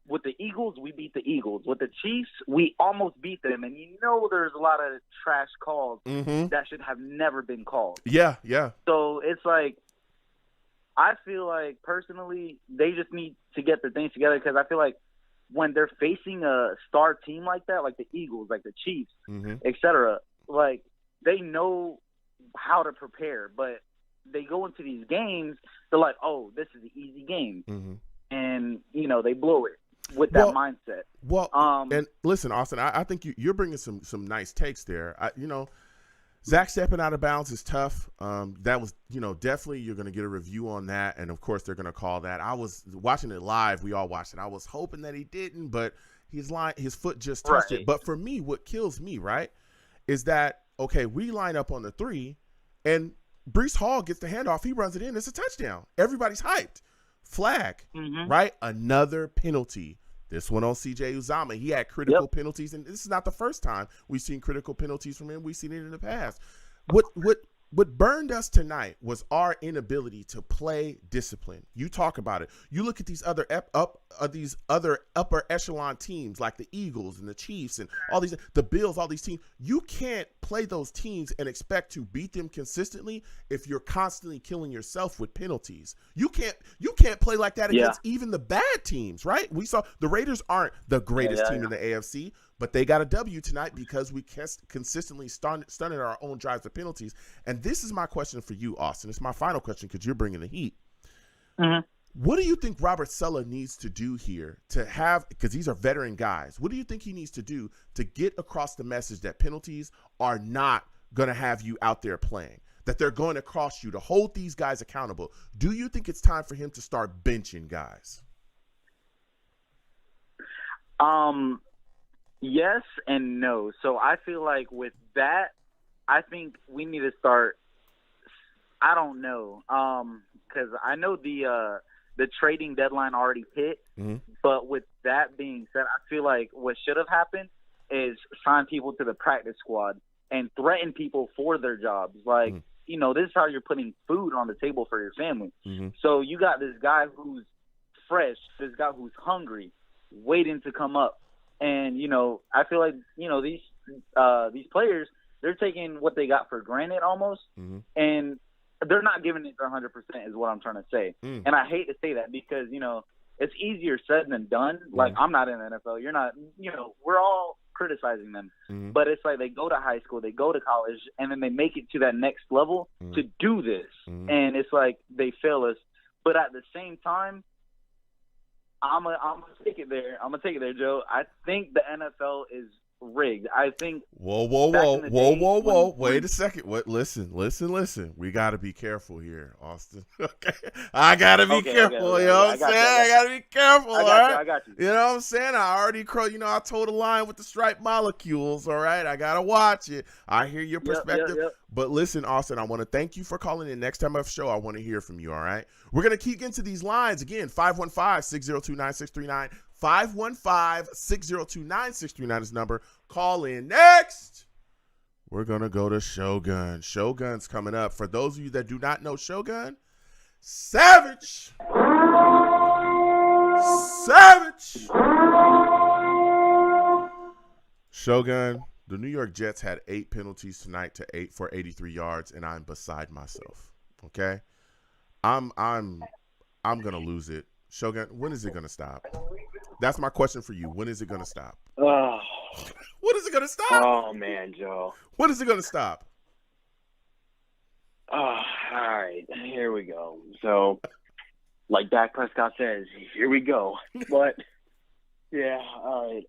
with the Eagles, we beat the Eagles. With the Chiefs, we almost beat them. And there's a lot of trash calls that should have never been called. Yeah. So it's like, I feel like, personally, they just need to get their things together, because I feel like when they're facing a star team like that, like the Eagles, like the Chiefs, et cetera, like, they know how to prepare. But they go into these games, they're like, oh, this is an easy game. And, they blow it with that mindset. Well, and listen, Austin, I think you're bringing some nice takes there. Zach stepping out of bounds is tough. That was, definitely you're going to get a review on that. And, of course, they're going to call that. I was watching it live. We all watched it. I was hoping that he didn't, but his foot just touched it. But for me, what kills me, right, is that, okay, we line up on the 3, and Breece Hall gets the handoff. He runs it in. It's a touchdown. Everybody's hyped. Flag, right? Another penalty. This one on C.J. Uzomah. He had critical penalties, and this is not the first time we've seen critical penalties from him. We've seen it in the past. What burned us tonight was our inability to play discipline. You talk about it. You look at these other upper echelon teams like the Eagles and the Chiefs and all these, the Bills, all these teams. You can't play those teams and expect to beat them consistently if you're constantly killing yourself with penalties. You can't play like that against even the bad teams, right? We saw the Raiders aren't the greatest team in the AFC, but they got a W tonight because we consistently stunted our own drives of penalties. And this is my question for you, Austin. It's my final question because you're bringing the heat. What do you think Robert Saleh needs to do here to have, because these are veteran guys, what do you think he needs to do to get across the message that penalties are not going to have you out there playing, that they're going to cost you, to hold these guys accountable? Do you think it's time for him to start benching guys? Yes and no. So I feel like with that, I think we need to start. I don't know, because I know the trading deadline already hit. But with that being said, I feel like what should have happened is sign people to the practice squad and threaten people for their jobs. Like, this is how you're putting food on the table for your family. So you got this guy who's fresh, this guy who's hungry, waiting to come up. And, I feel like, these players, they're taking what they got for granted almost. And they're not giving it their 100% is what I'm trying to say. And I hate to say that because, it's easier said than done. Like, I'm not in the NFL. You're not, we're all criticizing them. But it's like they go to high school, they go to college, and then they make it to that next level to do this. And it's like they fail us. But at the same time, I'm gonna take it there. I'm gonna take it there, Joe. I think the NFL is rigged. I think. Whoa! Wait a second. What? Listen. We got to be careful here, Austin. Okay, I gotta be careful. You know what I'm saying? I gotta be careful. I got you. You know what I'm saying? I already, I told a line with the striped molecules. All right, I gotta watch it. I hear your perspective. But listen, Austin, I want to thank you for calling in. Next time I have a show, I want to hear from you. All right, we're gonna keep getting to these lines again. 515-602-9639. 515-602-9639 is number. Call in next. We're going to go to Shogun. Shogun's coming up. For those of you that do not know Shogun, Savage. Shogun, the New York Jets had 8 penalties tonight for 83 yards, and I'm beside myself. Okay? I'm going to lose it. Shogun, when is it going to stop? That's my question for you. When is it going to stop? When is it going to stop? Oh, man, Joe. When is it going to stop? All right. Here we go. So, like Dak Prescott says, here we go. But, yeah, all right.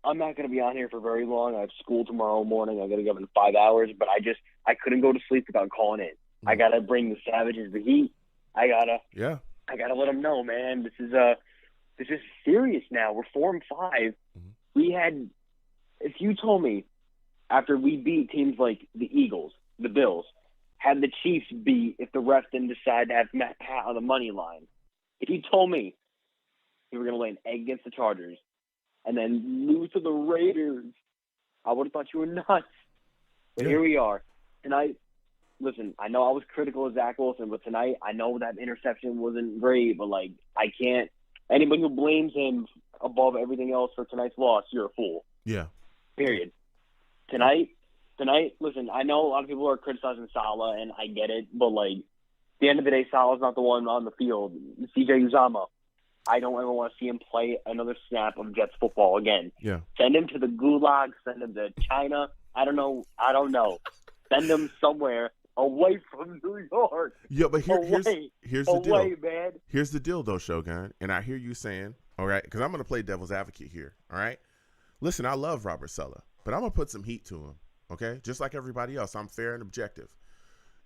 I'm not going to be on here for very long. I have school tomorrow morning. I got to get up in 5 hours. But I couldn't go to sleep without calling in. I got to bring the Savages the heat. I got to let them know, man. This is serious now. We're 4-5. We had, if you told me after we beat teams like the Eagles, the Bills, had the Chiefs beat if the refs didn't decide to have Matt Pat on the money line, if you told me we were going to lay an egg against the Chargers and then lose to the Raiders, I would have thought you were nuts. But here we are. Tonight, listen, I know I was critical of Zach Wilson, but tonight I know that interception wasn't great, but, like, I can't. Anybody who blames him above everything else for tonight's loss, you're a fool. Yeah. Period. Tonight, listen, I know a lot of people are criticizing Saleh, and I get it, but, like, at the end of the day, Saleh's not the one on the field. C.J. Uzomah, I don't ever want to see him play another snap of Jets football again. Yeah. Send him to the gulag, send him to China. I don't know. Send him somewhere away from New York. Yeah, but here's the deal. Man. Here's the deal, though, Shogun. And I hear you saying, all right, because I'm going to play devil's advocate here, all right? Listen, I love Robert Saleh, but I'm going to put some heat to him. okay? Just like everybody else, I'm fair and objective.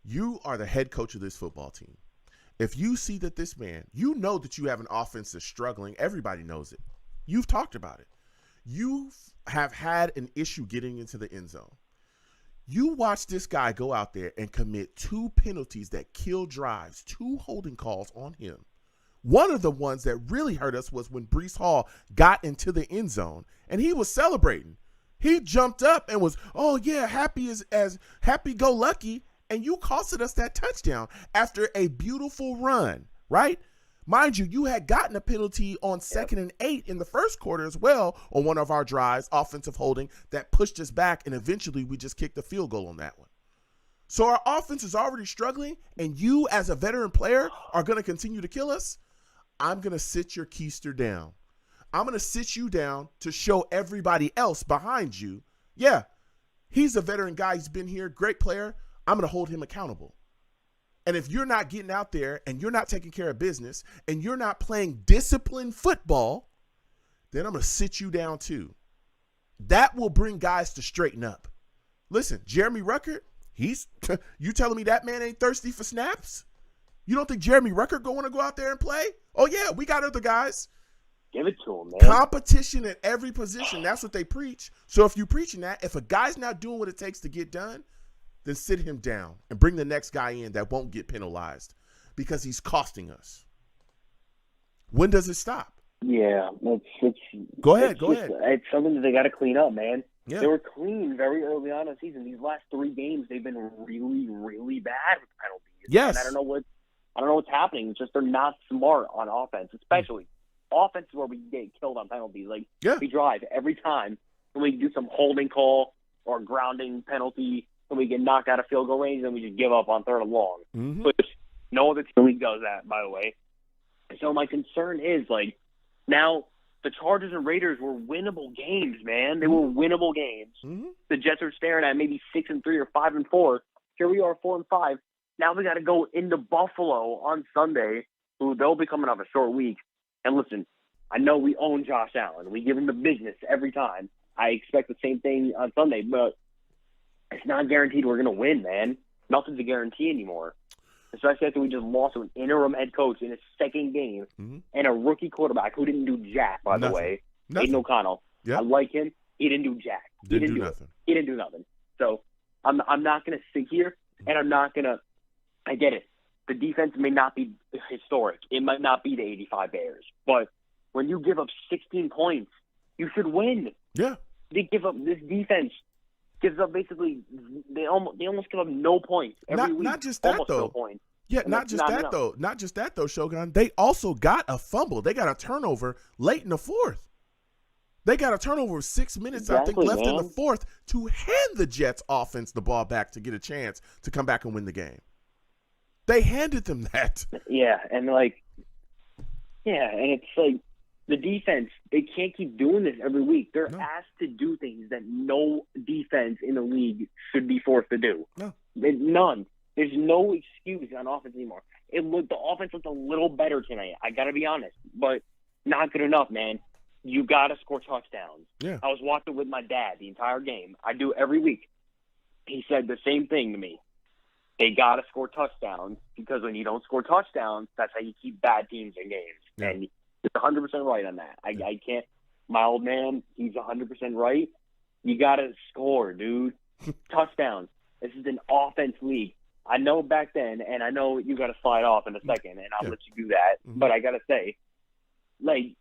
You are the head coach of this football team. If you see that this man, you know that you have an offense that's struggling. Everybody knows it. You've talked about it. You have had an issue getting into the end zone. You watch this guy go out there and commit 2 penalties that kill drives, 2 holding calls on him. One of the ones that really hurt us was when Breece Hall got into the end zone and he was celebrating. He jumped up and was, oh yeah, happy as happy-go-lucky, and you costed us that touchdown after a beautiful run, right? Mind you, you had gotten a penalty on 2nd and 8 in the first quarter as well on one of our drives, offensive holding, that pushed us back, and eventually we just kicked a field goal on that one. So our offense is already struggling, and you as a veteran player are going to continue to kill us? I'm going to sit your keister down. I'm going to sit you down to show everybody else behind you, yeah, he's a veteran guy. He's been here, great player. I'm going to hold him accountable. And if you're not getting out there and you're not taking care of business and you're not playing disciplined football, then I'm going to sit you down too. That will bring guys to straighten up. Listen, Jeremy Ruckert, you telling me that man ain't thirsty for snaps? You don't think Jeremy Ruckert going to go out there and play? Oh, yeah, we got other guys. Give it to him, man. Competition at every position. That's what they preach. So if you're preaching that, if a guy's not doing what it takes to get done, then sit him down and bring the next guy in that won't get penalized because he's costing us. When does it stop? Yeah, Go ahead. It's something that they got to clean up, man. Yeah. They were clean very early on in the season. These last 3 games, they've been really, really bad with penalties. Yes. And I don't know what's happening. It's just they're not smart on offense, especially offense where we get killed on penalties. Like we drive every time, and we do some holding call or grounding penalty, and we get knocked out of field goal range, and we just give up on 3rd and long. Mm-hmm. Which no other team in the league does that, by the way. So my concern is, like, now the Chargers and Raiders were winnable games, man. They were winnable games. Mm-hmm. The Jets are staring at maybe 6-3 or 5-4. Here we are, 4-5. Now we got to go into Buffalo on Sunday, who they'll be coming off a short week. And listen, I know we own Josh Allen. We give him the business every time. I expect the same thing on Sunday, but it's not guaranteed we're going to win, man. Nothing's a guarantee anymore. Especially after we just lost to an interim head coach in his 2nd game and a rookie quarterback who didn't do jack, by the way. Aiden O'Connell. Yep. I like him. He didn't do jack. He didn't do nothing. So I'm not going to sit here, and I'm not going to – I get it. The defense may not be historic. It might not be the 85 Bears. But when you give up 16 points, you should win. Yeah. They give up – this defense gives up basically – they almost give up no points every week. Not just that, almost though. No points. Yeah, And not that's just not that, enough. though. Not just that, though, Shogun. They also got a fumble. They got a turnover late in the 4th. They got a turnover with 6 minutes, I think, left in the 4th to hand the Jets offense the ball back to get a chance to come back and win the game. They handed them that. Yeah, and it's like the defense, they can't keep doing this every week. They're asked to do things that no defense in the league should be forced to do. No. None. There's no excuse on offense anymore. The offense looked a little better tonight, I got to be honest, but not good enough, man. You got to score touchdowns. Yeah. I was watching with my dad the entire game. I do every week. He said the same thing to me. They got to score touchdowns because when you don't score touchdowns, that's how you keep bad teams in games. Yeah. And he's 100% right on that. I can't – my old man, he's 100% right. You got to score, dude. Touchdowns. This is an offense league. I know back then, and I know you got to slide off in a second, and I'll let you do that. Mm-hmm. But I got to say, like,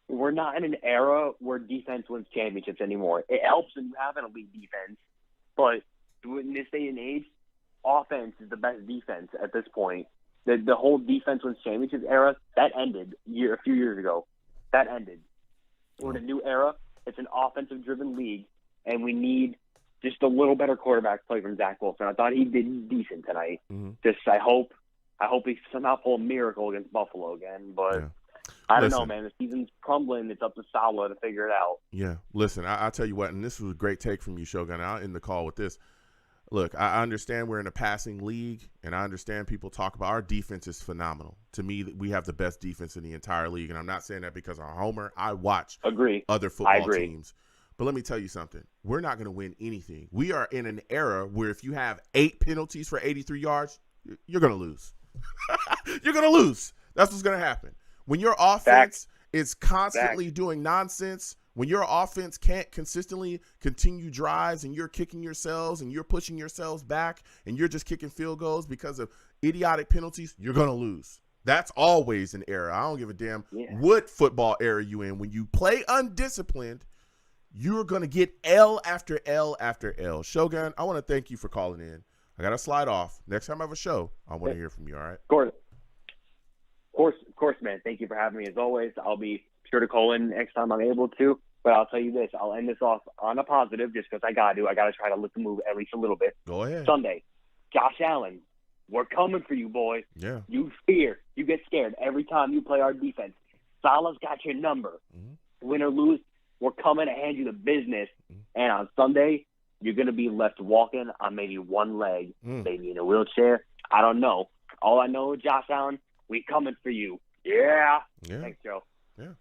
we're not in an era where defense wins championships anymore. It helps when you have an elite defense, but in this day and age, offense is the best defense at this point. The whole defense wins championships era, that ended a few years ago. That ended. We're in a new era. It's an offensive-driven league, and we need just a little better quarterback play from Zach Wilson. I thought he did decent tonight. Mm-hmm. Just I hope he somehow pull a miracle against Buffalo again, but I don't know, man. The season's crumbling. It's up to Saleh to figure it out. Yeah. Listen, I'll tell you what, and this was a great take from you, Shogun. I'll end the call with this. Look, I understand we're in a passing league, and I understand people talk about our defense is phenomenal. To me, we have the best defense in the entire league, and I'm not saying that because I'm a homer. I watch other football teams. But let me tell you something. We're not going to win anything. We are in an era where if you have 8 penalties for 83 yards, you're going to lose. You're going to lose. That's what's going to happen. When your offense is constantly doing nonsense, when your offense can't consistently continue drives and you're kicking yourselves and you're pushing yourselves back and you're just kicking field goals because of idiotic penalties, you're going to lose. That's always an error. I don't give a damn what football era you in. When you play undisciplined, you're going to get L after L after L. Shogun, I want to thank you for calling in. I got to slide off. Next time I have a show, I want to hear from you, all right? Of course, man. Thank you for having me as always. I'll be sure to call in next time I'm able to. But I'll tell you this. I'll end this off on a positive just because I got to. I got to try to lift the move at least a little bit. Go ahead. Sunday, Josh Allen, we're coming for you, boys. Yeah. You fear. You get scared every time you play our defense. Salah's got your number. Mm-hmm. Win or lose, we're coming to hand you the business. Mm-hmm. And on Sunday, you're going to be left walking on maybe one leg, maybe in a wheelchair. I don't know. All I know is Josh Allen, we coming for you. Yeah. Thanks, Joe. Yeah.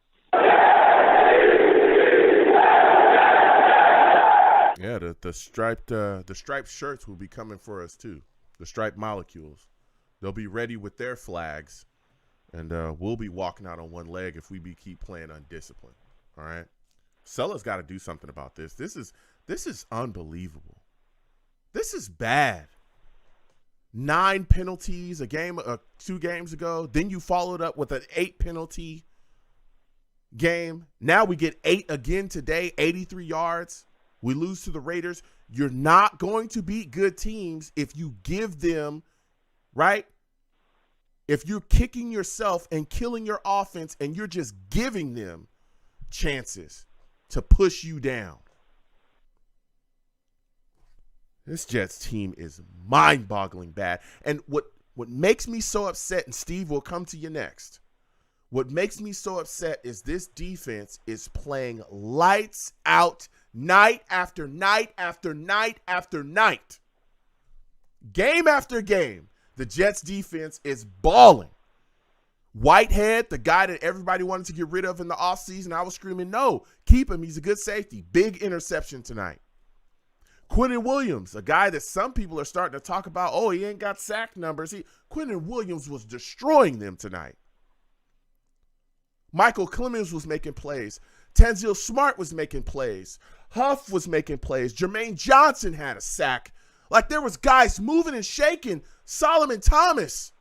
Yeah, the striped shirts will be coming for us too. The striped molecules. They'll be ready with their flags, and we'll be walking out on one leg if we keep playing undisciplined. All right, Sellers got to do something about this. This is unbelievable. This is bad. 9 penalties a game, 2 games ago. Then you followed up with an 8 penalty game. Now we get 8 again today, 83 yards. We lose to the Raiders. You're not going to beat good teams if you give them, right? If you're kicking yourself and killing your offense and you're just giving them chances to push you down. This Jets team is mind-boggling bad. And what makes me so upset, and Steve will come to you next, what makes me so upset is this defense is playing lights out night after night after night after night. Game after game, the Jets defense is balling. Whitehead, the guy that everybody wanted to get rid of in the offseason, I was screaming, no, keep him. He's a good safety. Big interception tonight. Quinnen Williams, a guy that some people are starting to talk about, oh, he ain't got sack numbers. Quinnen Williams was destroying them tonight. Michael Clemens was making plays. Tanzil Smart was making plays. Huff was making plays. Jermaine Johnson had a sack. Like there was guys moving and shaking. Solomon Thomas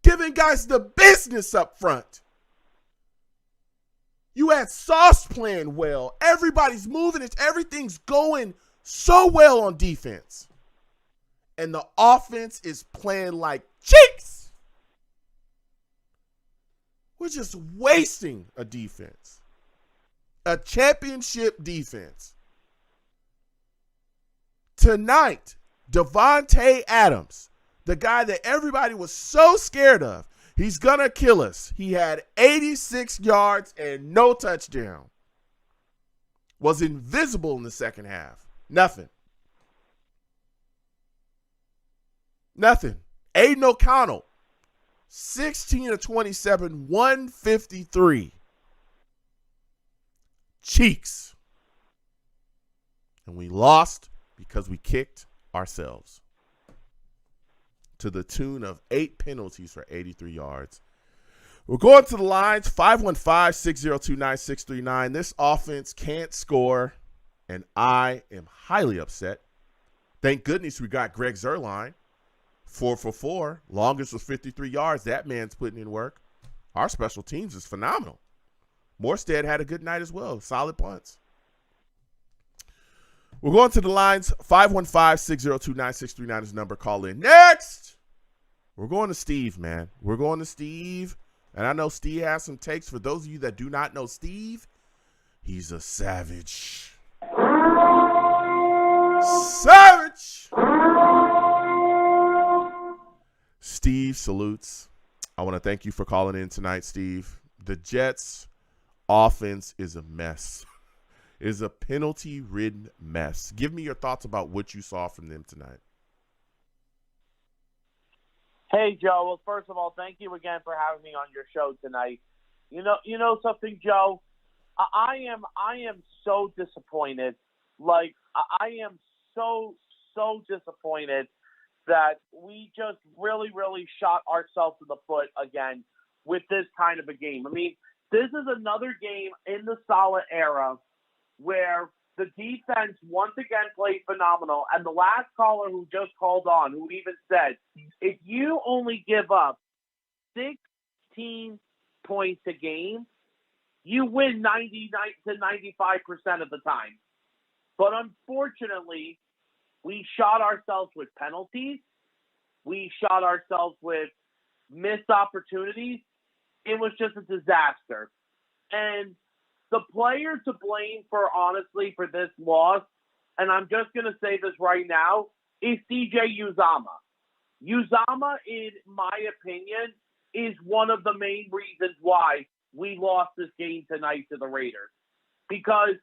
giving guys the business up front. You had Sauce playing well. Everybody's moving. Everything's going so well on defense. And the offense is playing like cheeks. We're just wasting a defense. A championship defense. Tonight, Devontae Adams, the guy that everybody was so scared of, he's going to kill us. He had 86 yards and no touchdown. Was invisible in the second half. Nothing. Aiden O'Connell, 16 of 27, 153. Cheeks. And we lost because we kicked ourselves. To the tune of 8 penalties for 83 yards. We're going to the lines, 515-602-9639. This offense can't score, and I am highly upset. Thank goodness we got Greg Zuerlein, 4 for 4. Longest was 53 yards. That man's putting in work. Our special teams is phenomenal. Morstead had a good night as well. Solid punts. We're going to the lines. 515-602-9639 is the number. Call in. Next, we're going to Steve, man. We're going to Steve. And I know Steve has some takes. For those of you that do not know Steve, he's a savage. Savage! Steve salutes. I want to thank you for calling in tonight, Steve. The Jets' offense is a mess. It is a penalty-ridden mess. Give me your thoughts about what you saw from them tonight. Hey, Joe. Well, first of all, thank you again for having me on your show tonight. You know something, Joe? I am so disappointed. Like, I am so disappointed that we just really, really shot ourselves in the foot again with this kind of a game. I mean, this is another game in the Saleh era where the defense once again played phenomenal. And the last caller who just called on, who even said, if you only give up 16 points a game, you win 99 to 95% of the time. But unfortunately, we shot ourselves with penalties. We shot ourselves with missed opportunities. It was just a disaster. And the player to blame honestly, for this loss, and I'm just going to say this right now, is CJ Uzomah. Uzomah, in my opinion, is one of the main reasons why we lost this game tonight to the Raiders. Because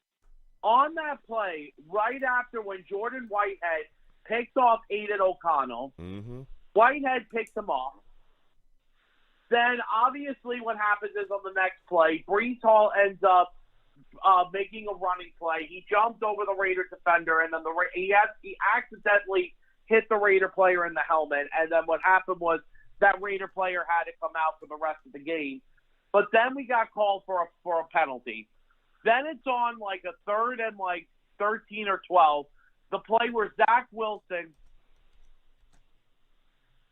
on that play, right after when Jordan Whitehead picked off Aiden O'Connell, Whitehead picked him off. Then, obviously, what happens is on the next play, Breece Hall ends up making a running play. He jumped over the Raider defender, and then he accidentally hit the Raider player in the helmet. And then what happened was that Raider player had to come out for the rest of the game. But then we got called for a penalty. Then it's on like a 3rd and 13 or 12. The play where Zach Wilson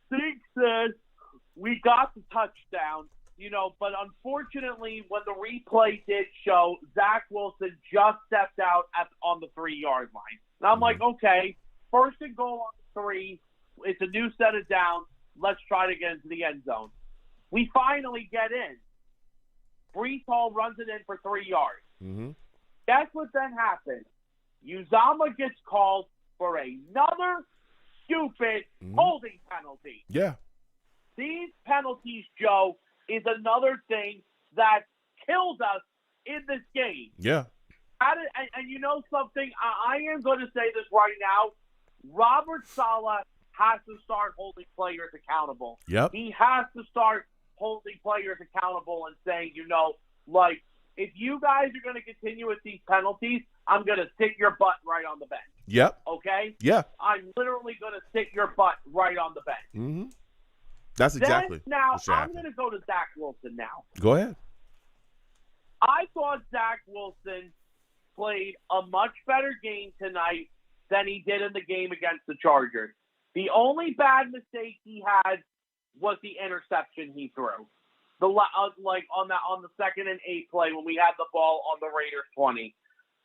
thinks that we got the touchdown, but unfortunately when the replay did show, Zach Wilson just stepped out on the 3-yard line. And I'm like, okay, 1st and goal on the 3. It's a new set of downs. Let's try to get into the end zone. We finally get in. Breece Hall runs it in for 3 yards. Guess what then happens? Uzomah gets called for another stupid holding penalty. Yeah. These penalties, Joe, is another thing that killed us in this game. Yeah. And you know something? I am going to say this right now. Robert Saleh has to start holding players accountable. Yep. He has to start holding players accountable and saying, if you guys are going to continue with these penalties, I'm going to sit your butt right on the bench. Yep. Okay? Yeah. I'm literally going to sit your butt right on the bench. That's exactly Now, what should I'm happen. going to go to Zach Wilson now. Go ahead. I thought Zach Wilson played a much better game tonight than he did in the game against the Chargers. The only bad mistake he had was the interception he threw. On the 2nd and 8 play when we had the ball on the Raiders 20.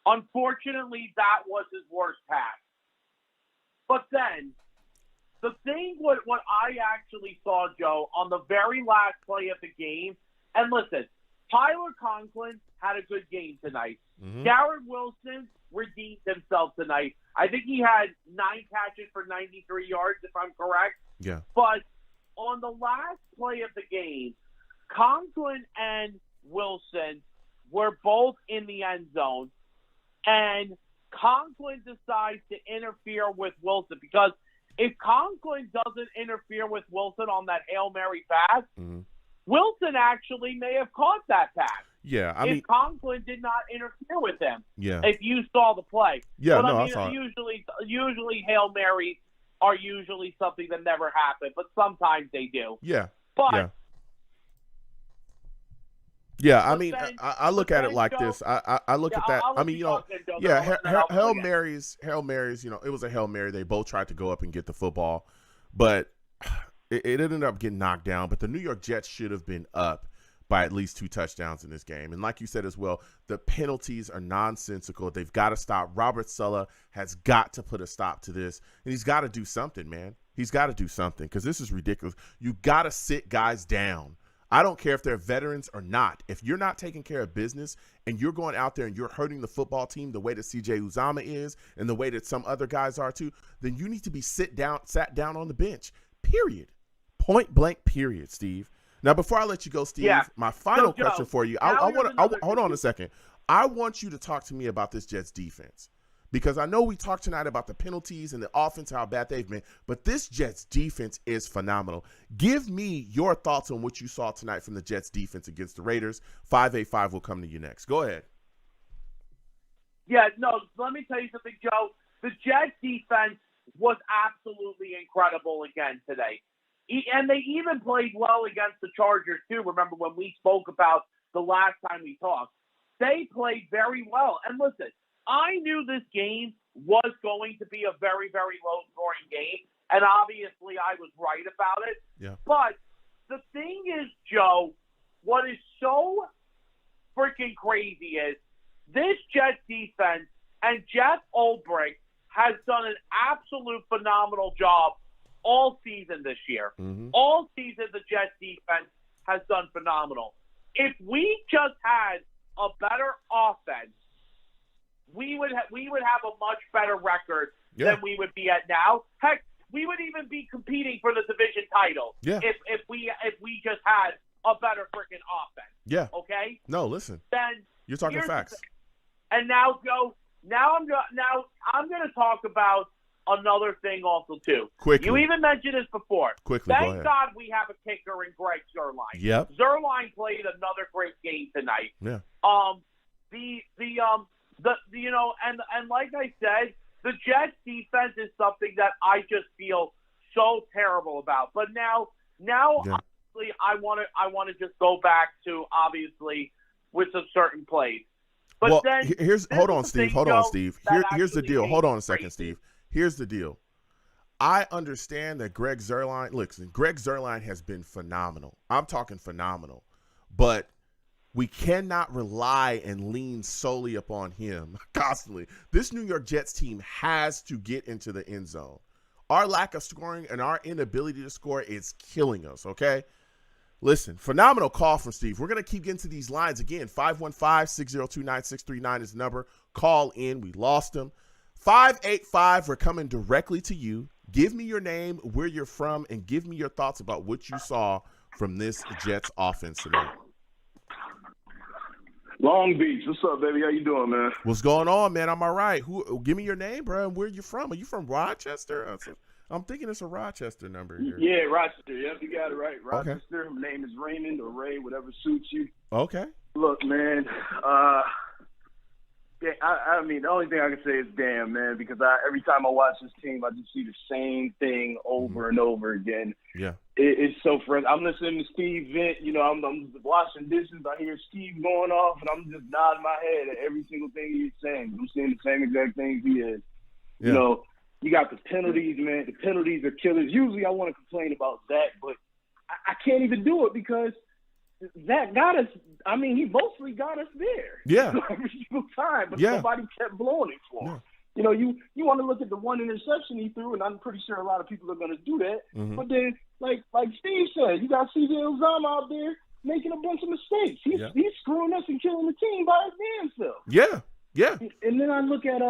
Unfortunately, that was his worst pass. But then, the thing what I actually saw, Joe, on the very last play of the game, and listen, Tyler Conklin had a good game tonight. Garrett Wilson redeemed himself tonight. I think he had 9 catches for 93 yards, if I'm correct. Yeah. But on the last play of the game, Conklin and Wilson were both in the end zone, and Conklin decides to interfere with Wilson, because if Conklin doesn't interfere with Wilson on that Hail Mary pass, Wilson actually may have caught that pass. Yeah, if Conklin did not interfere with him. Yeah. If you saw the play. Yeah, but I saw it. Usually Hail Marys are usually something that never happen, but sometimes they do. Yeah. But yeah, I look at it like this. I look at that. Hail Marys, it was a Hail Mary. They both tried to go up and get the football, but it ended up getting knocked down. But the New York Jets should have been up by at least 2 touchdowns in this game. And like you said as well, the penalties are nonsensical. They've got to stop. Robert Saleh has got to put a stop to this, and he's got to do something, man. He's got to do something, because this is ridiculous. You got to sit guys down. I don't care if they're veterans or not. If you're not taking care of business and you're going out there and you're hurting the football team the way that CJ Uzomah is and the way that some other guys are too, then you need to be sat down on the bench, period. Point blank, period, Steve. Now, before I let you go, Steve, my final question for you, hold on a second. I want you to talk to me about this Jets defense, because I know we talked tonight about the penalties and the offense, how bad they've been, but this Jets defense is phenomenal. Give me your thoughts on what you saw tonight from the Jets defense against the Raiders. 585 will come to you next. Go ahead. Yeah, no, let me tell you something, Joe. The Jets defense was absolutely incredible again today. And they even played well against the Chargers, too. Remember when we spoke about the last time we talked? They played very well. And listen, I knew this game was going to be a very, very low-scoring game. And obviously I was right about it. Yeah. But the thing is, Joe, what is so freaking crazy is this Jets defense and Jeff Ulbrich has done an absolute phenomenal job all season this year. Mm-hmm. All season, the Jets defense has done phenomenal. If we just had a better offense, we would have a much better record than we would be at now. Heck, we would even be competing for the division title if we just had a better freaking offense. Yeah. Okay. No, listen. Then you're talking facts. And now, Joe. Now I'm going to talk about another thing also too. Quickly. You even mentioned this before. Quickly, go Thank ahead. God we have a kicker in Greg Zuerlein. Yep. Zuerlein played another great game tonight. Yeah. And like I said, the Jets defense is something that I just feel so terrible about. But now obviously I want to just go back to obviously with some certain plays. But then hold on, Steve. Here's the deal. Hold on a second, Steve. Here's the deal. I understand that Greg Zuerlein has been phenomenal. I'm talking phenomenal. But we cannot rely and lean solely upon him constantly. This New York Jets team has to get into the end zone. Our lack of scoring and our inability to score is killing us, okay? Listen, phenomenal call from Steve. We're going to keep getting to these lines again. 515-602-9639 is the number. Call in. We lost him. 585, we're coming directly to you. Give me your name, where you're from, and give me your thoughts about what you saw from this Jets offense today. Long Beach. What's up, baby? How you doing, man? What's going on, man? I'm all right. Give me your name, bro, and where you from. Are you from Rochester? I'm thinking it's a Rochester number here. Yeah, Rochester. Yep, you got it right. Rochester. Okay. My name is Raymond or Ray, whatever suits you. Okay. Look, man. I mean, the only thing I can say is damn, man, because every time I watch this team, I just see the same thing over and over again. Yeah. It's so fresh. I'm listening to Steve vent. You know, I'm washing dishes. I hear Steve going off, and I'm just nodding my head at every single thing he's saying. I'm saying the same exact things he is. Yeah. You know, you got the penalties, man. The penalties are killers. Usually I want to complain about Zach, but I can't even do it because Zach got us. I mean, he mostly got us there. Yeah. Every single time, but somebody kept blowing it for him. Yeah. You know, you want to look at the one interception he threw, and I'm pretty sure a lot of people are going to do that. Mm-hmm. But then, like Steve said, you got C.J. Uzomah out there making a bunch of mistakes. He's screwing us and killing the team by his damn self. Yeah, yeah. And then I look at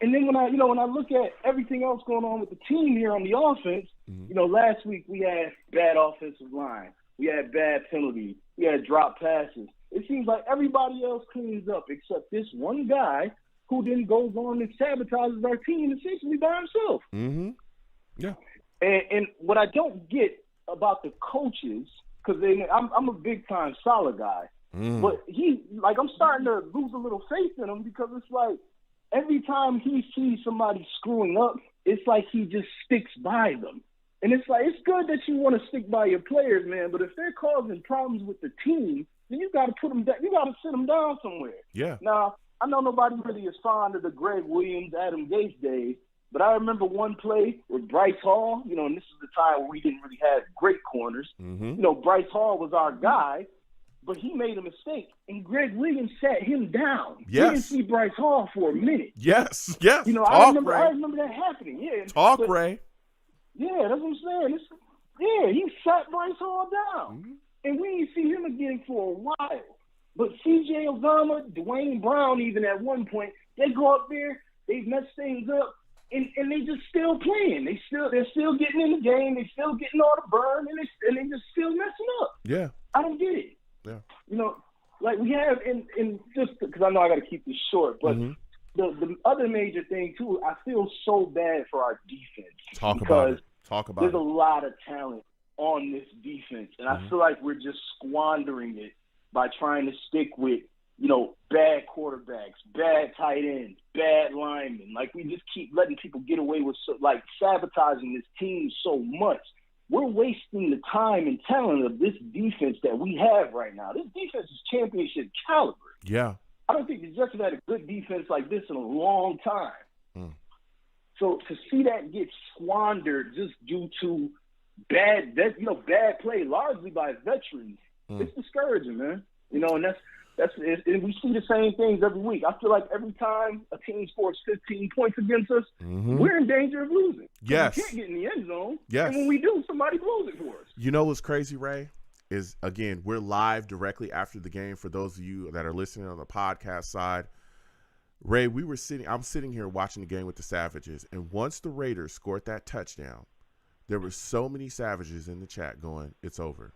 and then when I look at everything else going on with the team here on the offense, you know, last week we had bad offensive line, we had bad penalties, we had drop passes. It seems like everybody else cleans up except this one guy who then goes on and sabotages our team essentially by himself. Mm-hmm. Yeah. And what I don't get about the coaches, because I'm a big time Saleh guy, but I'm starting to lose a little faith in him because it's like every time he sees somebody screwing up, it's like he just sticks by them. And it's like, it's good that you want to stick by your players, man, but if they're causing problems with the team, then you got to put them down. You got to sit them down somewhere. Yeah. Now, I know nobody really is fond of the Greg Williams, Adam Gase days, but I remember one play with Bryce Hall, you know, and this is the time where we didn't really have great corners. Mm-hmm. You know, Bryce Hall was our guy, but he made a mistake, and Greg Williams sat him down. Yes. He didn't see Bryce Hall for a minute. Yes. You know, I remember that happening. Yeah. Ray. Yeah, that's what I'm saying. He sat Bryce Hall down. Mm-hmm. And we didn't see him again for a while. But C.J. Uzomah, Dwayne Brown, even at one point, they go up there, they mess things up, and they just still playing. They're still getting in the game. They're still getting all the burn, and they just still messing up. Yeah. I don't get it. Yeah. You know, like we have, in just because I know I got to keep this short, but the other major thing, too, I feel so bad for our defense. Talk about it. There's a lot of talent on this defense, and I feel like we're just squandering it by trying to stick with bad quarterbacks, bad tight ends, bad linemen. Like, we just keep letting people get away with, sabotaging this team so much. We're wasting the time and talent of this defense that we have right now. This defense is championship caliber. Yeah. I don't think the Jets have had a good defense like this in a long time. So to see that get squandered just due to bad play, largely by veterans, it's discouraging, man. And and we see the same things every week. I feel like every time a team scores 15 points against us, we're in danger of losing. Yes. We can't get in the end zone. Yes. And when we do, somebody blows it for us. You know what's crazy, Ray? Is, again, we're live directly after the game for those of you that are listening on the podcast side. Ray, I'm sitting here watching the game with the Savages, and once the Raiders scored that touchdown, there were so many Savages in the chat going, it's over,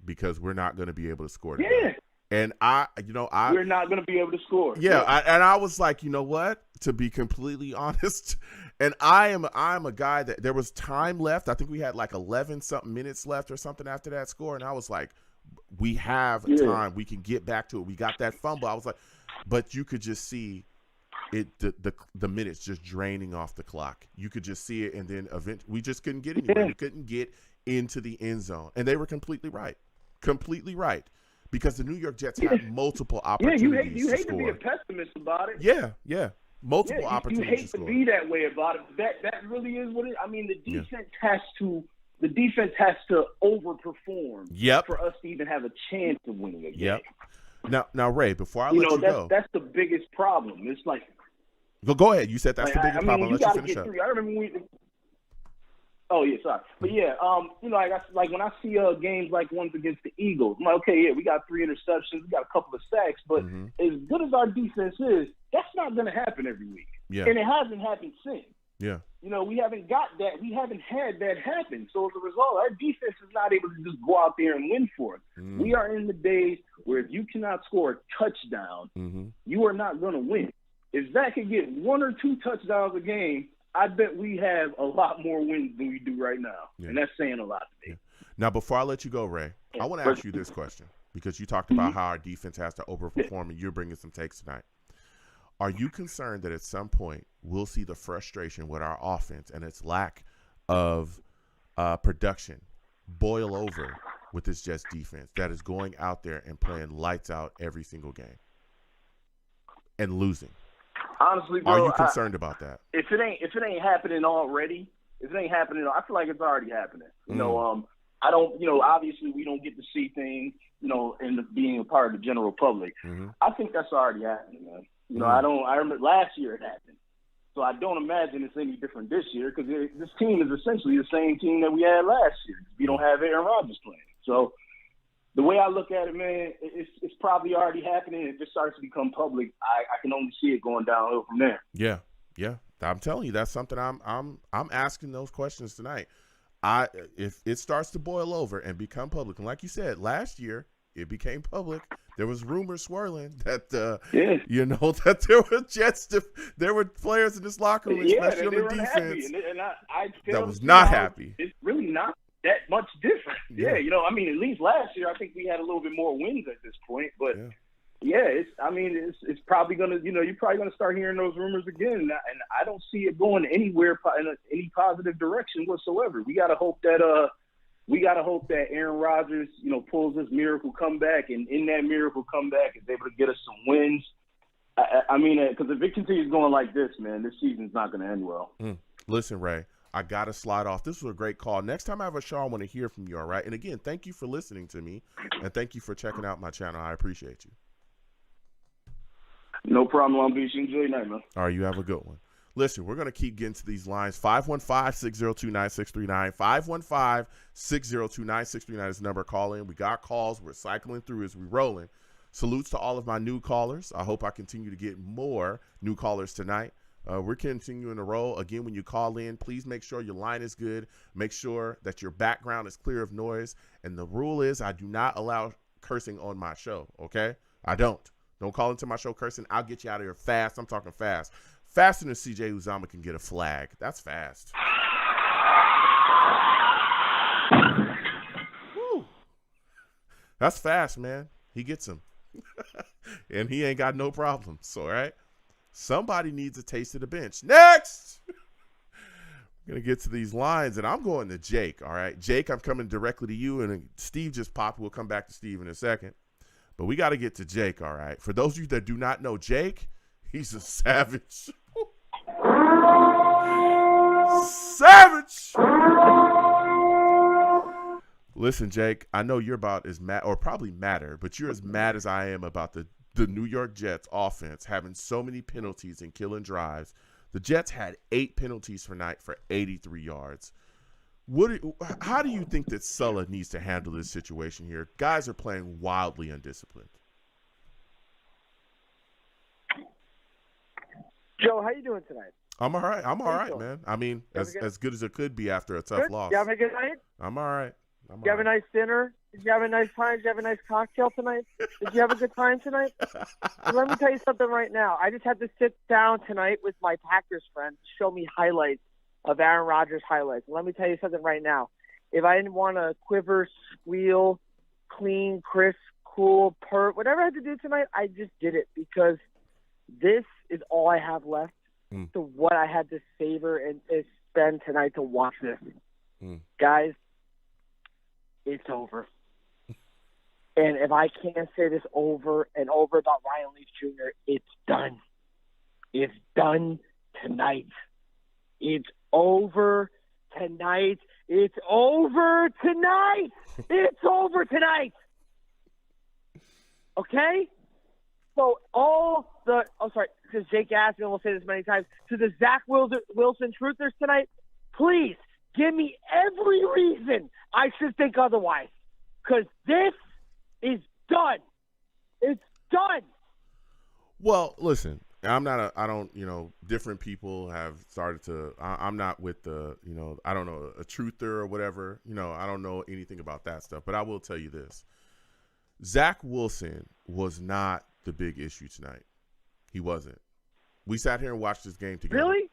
because we're not going to be able to score today. Yeah. And we're not going to be able to score. Yeah. I was like, you know what? To be completely honest, and I'm a guy that there was time left. I think we had like 11 something minutes left or something after that score. And I was like, we have time. We can get back to it. We got that fumble. I was like, but you could just see it, the minutes just draining off the clock. You could just see it. And then eventually we just couldn't get anywhere. We couldn't get into the end zone. And they were completely right. Because the New York Jets had multiple opportunities you hate to score. To be a pessimist about it. Yeah. Multiple opportunities. You hate to be that way about it. That really is what it. I mean, the defense has to overperform. For us to even have a chance of winning a game. Now, Ray, before I let you go, that's the biggest problem. It's like, go ahead. You said that's the biggest problem. You got to get through. I remember Oh yeah, sorry, but yeah, like when I see games like ones against the Eagles, I'm like, okay, yeah, we got 3 interceptions, we got a couple of sacks, but as good as our defense is, that's not going to happen every week, and it hasn't happened since. Yeah, we haven't got that, we haven't had that happen. So as a result, our defense is not able to just go out there and win for us. We are in the days where if you cannot score a touchdown, you are not going to win. If Zach could get 1 or 2 touchdowns a game, I bet we have a lot more wins than we do right now, and that's saying a lot to me. Now, before I let you go, Ray, I want to ask you this question, because you talked about how our defense has to overperform, and you're bringing some takes tonight. Are you concerned that at some point we'll see the frustration with our offense and its lack of production boil over with this Jets defense that is going out there and playing lights out every single game and losing? Honestly, bro, are you concerned about that? If it ain't happening already, I feel like it's already happening. I don't, obviously we don't get to see things, in being a part of the general public. I think that's already happening, man. I remember last year it happened. So I don't imagine it's any different this year, because this team is essentially the same team that we had last year. We don't have Aaron Rodgers playing. So the way I look at it, man, it's probably already happening. If it starts to become public, I can only see it going downhill from there. Yeah. I'm telling you, that's something I'm asking those questions tonight. If it starts to boil over and become public, and like you said, last year it became public. There was rumors swirling that that there were players in this locker room, especially on the defense, and I that was not happy. It's really not that much different. At least last year I think we had a little bit more wins at this point, but it's probably gonna, you're probably gonna start hearing those rumors again, and I don't see it going anywhere in any positive direction whatsoever. We gotta hope that Aaron Rodgers, pulls this miracle comeback, and in that miracle comeback is able to get us some wins. Because if it continues going like this, man, this season's not gonna end well. Listen, Ray, I got to slide off. This was a great call. Next time I have a show, I want to hear from you, all right? And again, thank you for listening to me, and thank you for checking out my channel. I appreciate you. No problem, Long Beach. Enjoy your night, man. All right, you have a good one. Listen, we're going to keep getting to these lines. 515-602-9639. 515-602-9639 is the number. Call in. We got calls. We're cycling through as we rolling. Salutes to all of my new callers. I hope I continue to get more new callers tonight. We're continuing to roll. Again, when you call in, please make sure your line is good. Make sure that your background is clear of noise. And the rule is I do not allow cursing on my show, okay? I don't. Don't call into my show cursing. I'll get you out of here fast. I'm talking fast. Faster than CJ Uzomah can get a flag. That's fast. Woo. That's fast, man. He gets him. And he ain't got no problems, all right? Somebody needs a taste of the bench. Next! We're going to get to these lines, and I'm going to Jake, all right? Jake, I'm coming directly to you, and Steve just popped. We'll come back to Steve in a second. But we got to get to Jake, all right? For those of you that do not know Jake, he's a savage. Savage! Listen, Jake, I know you're about as mad, or probably madder, but you're as mad as I am about the New York Jets offense having so many penalties and killing drives. The Jets had 8 penalties for night for 83 yards. How do you think that Sulla needs to handle this situation here? Guys are playing wildly undisciplined. Joe, how you doing tonight? I'm all right. I'm all right, man. I mean, as good as it could be after a tough loss. You having a good night? I'm all right. Did you have a nice dinner? Did you have a nice time? Did you have a nice cocktail tonight? Did you have a good time tonight? So let me tell you something right now. I just had to sit down tonight with my Packers friend to show me highlights of Aaron Rodgers highlights. And let me tell you something right now. If I didn't want to quiver, squeal, clean, crisp, cool, purr, whatever I had to do tonight, I just did it because this is all I have left to what I had to savor and spend tonight to watch this. Guys, it's over. And if I can't say this over and over about Ryan Leaf Jr., it's done. It's done tonight. It's over tonight. It's over tonight. It's over tonight. Okay? So because Jake asked me, and we'll say this many times, to the Zach Wilson truthers tonight, please give me every reason I should think otherwise. Because this is done. It's done. Well, listen, different people have started to, I'm not with the, I don't know, a truther or whatever. I don't know anything about that stuff. But I will tell you this. Zach Wilson was not the big issue tonight. He wasn't. We sat here and watched this game together. Really?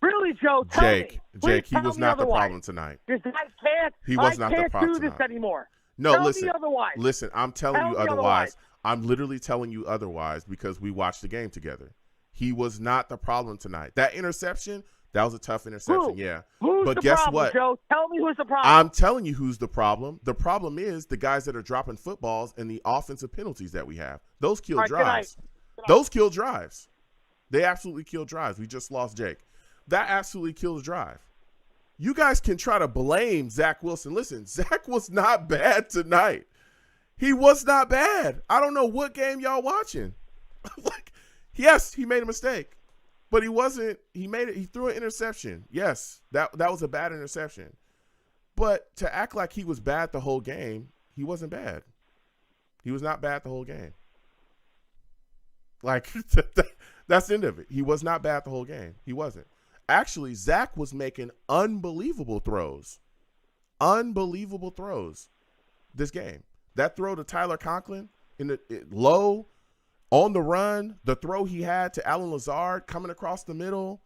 Really, Joe? Jake, he was not the problem tonight. He was not the problem tonight. I can't do this anymore. No, tell listen. Me otherwise. Listen, I'm telling you otherwise. I'm literally telling you otherwise because we watched the game together. He was not the problem tonight. That interception, that was a tough interception, yeah. But guess what? Joe? Tell me who's the problem. I'm telling you who's the problem. The problem is the guys that are dropping footballs and the offensive penalties that we have. Those kill drives. Those kill drives. They absolutely kill drives. We just lost Jake. That absolutely kills drive. You guys can try to blame Zach Wilson. Listen, Zach was not bad tonight. He was not bad. I don't know what game y'all watching. Yes, he made a mistake, but he wasn't. He threw an interception. Yes, that was a bad interception. But to act like he was bad the whole game, he wasn't bad. He was not bad the whole game. That's the end of it. He was not bad the whole game. He wasn't. Actually, Zach was making unbelievable throws. Unbelievable throws this game. That throw to Tyler Conklin low, on the run, the throw he had to Allen Lazard coming across the middle.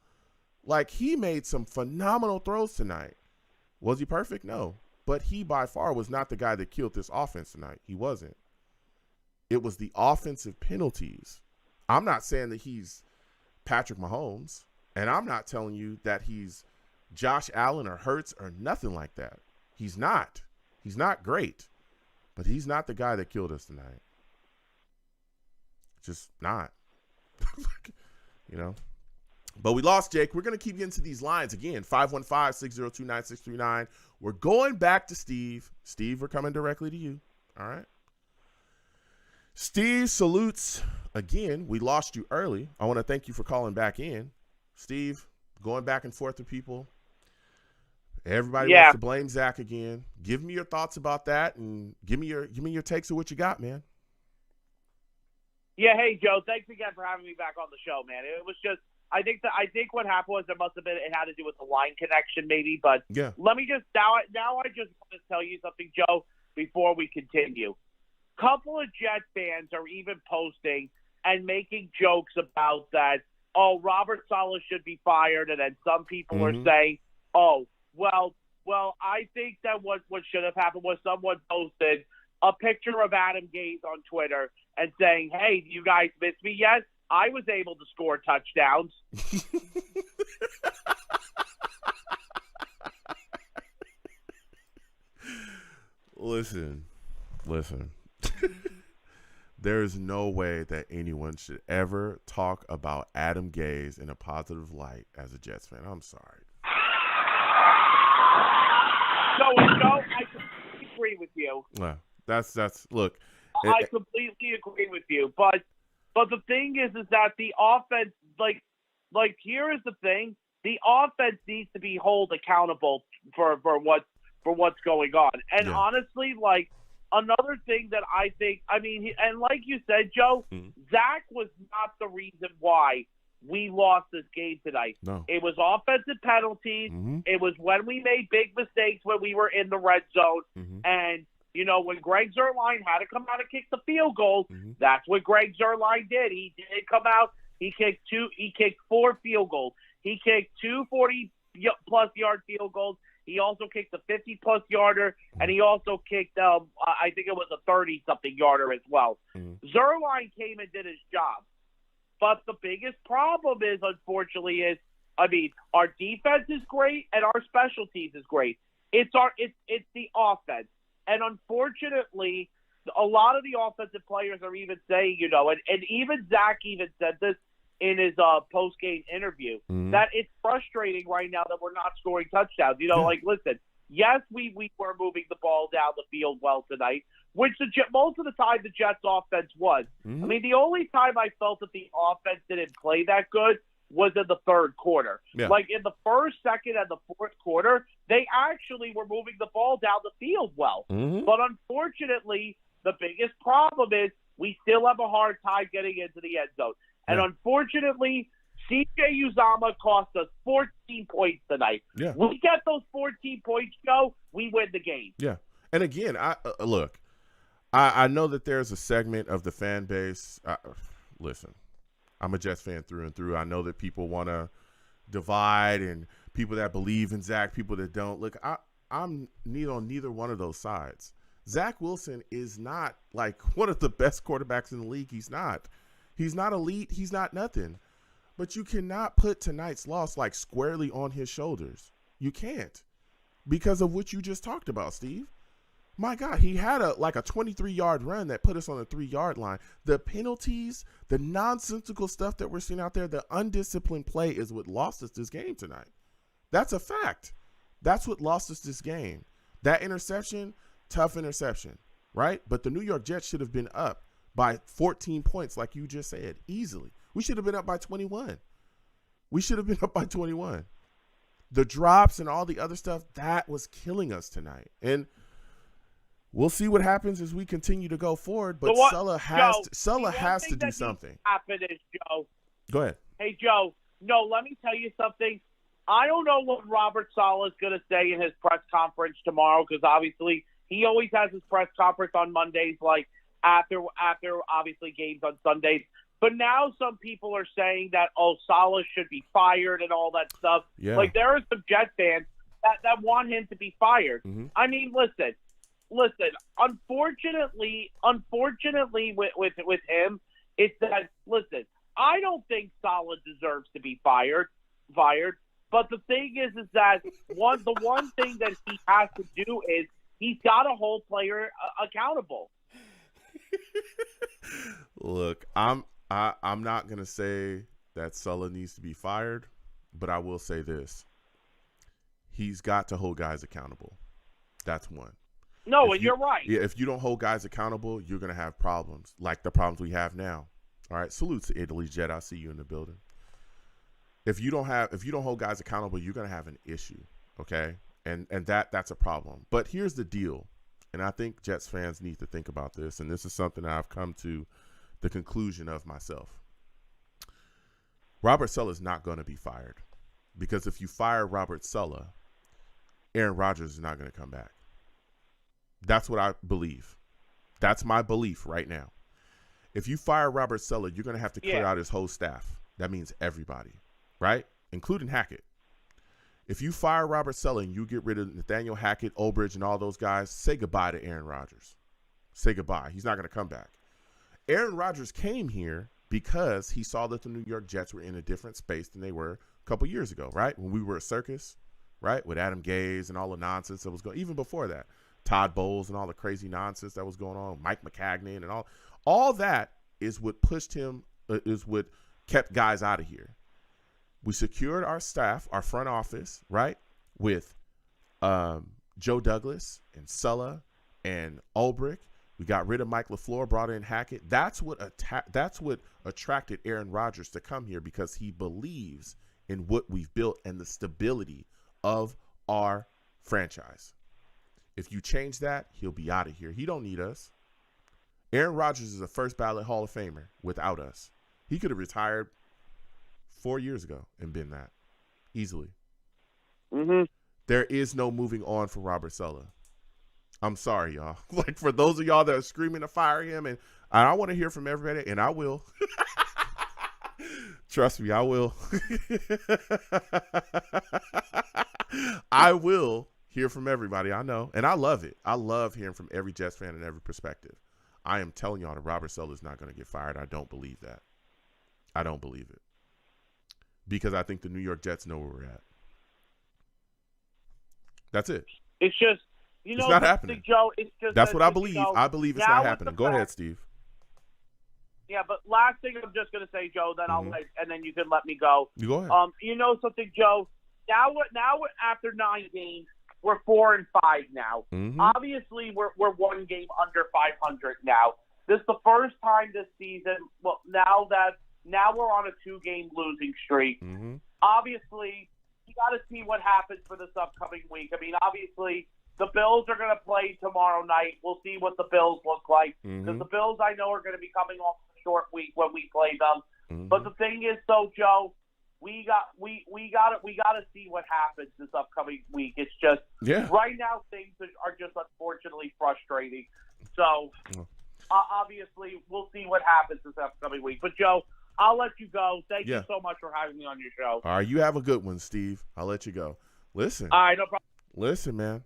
He made some phenomenal throws tonight. Was he perfect? No. But he by far was not the guy that killed this offense tonight. He wasn't. It was the offensive penalties. I'm not saying that he's Patrick Mahomes, and I'm not telling you that he's Josh Allen or Hurts or nothing like that. He's not. He's not great, but he's not the guy that killed us tonight. Just not. But we lost Jake. We're going to keep getting to these lines again. 515-602-9639. We're going back to Steve. Steve, we're coming directly to you. All right. Steve salutes again. We lost you early. I want to thank you for calling back in. Steve, going back and forth with people. Everybody wants to blame Zach again. Give me your thoughts about that and give me your takes of what you got, man. Yeah, hey Joe, thanks again for having me back on the show, man. It was just I think what happened was it had to do with the line connection maybe, but yeah. Let me just now I just want to tell you something, Joe, before we continue. Couple of Jet fans are even posting and making jokes about that, Robert Saleh should be fired, and then some people are saying, well, I think that what should have happened was someone posted a picture of Adam Gase on Twitter and saying, "Hey, you guys miss me yet? I was able to score touchdowns." Listen. There is no way that anyone should ever talk about Adam Gase in a positive light as a Jets fan. I'm sorry. No, I completely agree with you. Well, that's look. I completely agree with you, but the thing is that the offense, like here is the thing: the offense needs to be held accountable for what's going on. And honestly, like, another thing that I think, I mean, and like you said, Joe, Zach was not the reason why we lost this game tonight. No. It was offensive penalties. It was when we made big mistakes when we were in the red zone. And, you know, when Greg Zuerlein had to come out and kick the field goal, that's what Greg Zuerlein did. He did come out. He kicked 4 field goals. He kicked 2 40-plus yard field goals. He also kicked a 50-plus yarder, and he also kicked, I think it was a 30-something yarder as well. Zuerlein came and did his job. But the biggest problem is, unfortunately, our defense is great and our special teams is great. It's the offense. And unfortunately, a lot of the offensive players are even saying, you know, and even Zach even said this in his post-game interview, that it's frustrating right now that we're not scoring touchdowns. You know, like, listen, yes, we were moving the ball down the field well tonight, which most of the time the Jets' offense was. I mean, the only time I felt that the offense didn't play that good was in the third quarter. Like, in the first, second, and the fourth quarter, they actually were moving the ball down the field well. But unfortunately, the biggest problem is we still have a hard time getting into the end zone. And unfortunately, C.J. Uzomah cost us 14 points tonight. We get those 14 points, Joe, we win the game. And again, I know that there's a segment of the fan base. Listen, I'm a Jets fan through and through. I know that people want to divide, and people that believe in Zach, people that don't. Look, I'm on neither one of those sides. Zach Wilson is not like one of the best quarterbacks in the league. He's not. He's not elite. He's not nothing. But you cannot put tonight's loss like squarely on his shoulders. You can't, because of what you just talked about, Steve. My God, he had a 23-yard run that put us on the 3-yard line. The penalties, the nonsensical stuff that we're seeing out there, the undisciplined play is what lost us this game tonight. That's a fact. That's what lost us this game. That interception, tough interception, right? But the New York Jets should have been up by 14 points, like you just said, easily. We should have been up by 21. The drops and all the other stuff, that was killing us tonight. And we'll see what happens as we continue to go forward. But Sulla has to do something. Joe. Go ahead. Hey, Joe. No, let me tell you something. I don't know what Robert Saleh is going to say in his press conference tomorrow, because obviously he always has his press conference on Mondays, like after obviously games on Sundays. But now some people are saying that, Saleh should be fired and all that stuff. Like, there are some Jet fans that want him to be fired. I mean, listen. Unfortunately, with him, it's that, listen, I don't think Saleh deserves to be fired. But the thing is that the one thing that he has to do is he's got to hold player accountable. Look, I'm not going to say that Sulla needs to be fired, but I will say this. He's got to hold guys accountable. That's one. No, and you're right. Yeah, if you don't hold guys accountable, you're going to have problems, like the problems we have now. All right, salute to Italy, Jet. I see you in the building. If you don't hold guys accountable, you're going to have an issue, okay? And that's a problem. But here's the deal, and I think Jets fans need to think about this, and this is something that I've come to the conclusion of myself. Robert Saleh is not going to be fired, because if you fire Robert Saleh, Aaron Rodgers is not going to come back. That's what I believe. That's my belief right now. If you fire Robert Saleh, you're going to have to clear out his whole staff. That means everybody, right? Including Hackett. If you fire Robert Saleh and you get rid of Nathaniel Hackett, Olbridge, and all those guys, say goodbye to Aaron Rodgers. say goodbye. He's not going to come back. Aaron Rodgers came here because he saw that the New York Jets were in a different space than they were a couple years ago, right? When we were a circus, right? With Adam Gase and all the nonsense that was going, even before that, Todd Bowles and all the crazy nonsense that was going on, Mike McCagnon and all that is what pushed him, is what kept guys out of here. We secured our staff, our front office, right? With Joe Douglas and Sulla and Ulbrich. We got rid of Mike LaFleur, brought in Hackett. That's what attracted Aaron Rodgers to come here, because he believes in what we've built and the stability of our franchise. If you change that, he'll be out of here. He don't need us. Aaron Rodgers is a first ballot Hall of Famer without us. He could have retired 4 years ago and been that easily. Mm-hmm. There is no moving on for Robert Saleh. I'm sorry, y'all. Like, for those of y'all that are screaming to fire him, and I want to hear from everybody, and I will. Trust me, I will. I will hear from everybody. I know, and I love it. I love hearing from every Jets fan and every perspective. I am telling y'all that Robert Saleh is not going to get fired. I don't believe that. I don't believe it, because I think the New York Jets know where we're at. That's it. It's just, it's not happening. Joe, it's just that's what I believe. I believe it's not happening. Go ahead, Steve. Yeah, but last thing I'm just going to say, Joe, then and then you can let me go. You go ahead. You know something, Joe? Now after 9 games, we're 4-5 now. Mm-hmm. Obviously, we're 1 game under 500 now. This is the first time this season. Well, now we're on a 2-game losing streak. Mm-hmm. Obviously, you got to see what happens for this upcoming week. I mean, obviously, the Bills are going to play tomorrow night. We'll see what the Bills look like, because the Bills, I know, are going to be coming off a short week when we play them. Mm-hmm. But the thing is, though, Joe, we got to see what happens this upcoming week. It's just right now things are just unfortunately frustrating. So obviously we'll see what happens this upcoming week. But Joe, I'll let you go. Thank you so much for having me on your show. All right, you have a good one, Steve. I'll let you go. Listen. All right, no problem. Listen, man.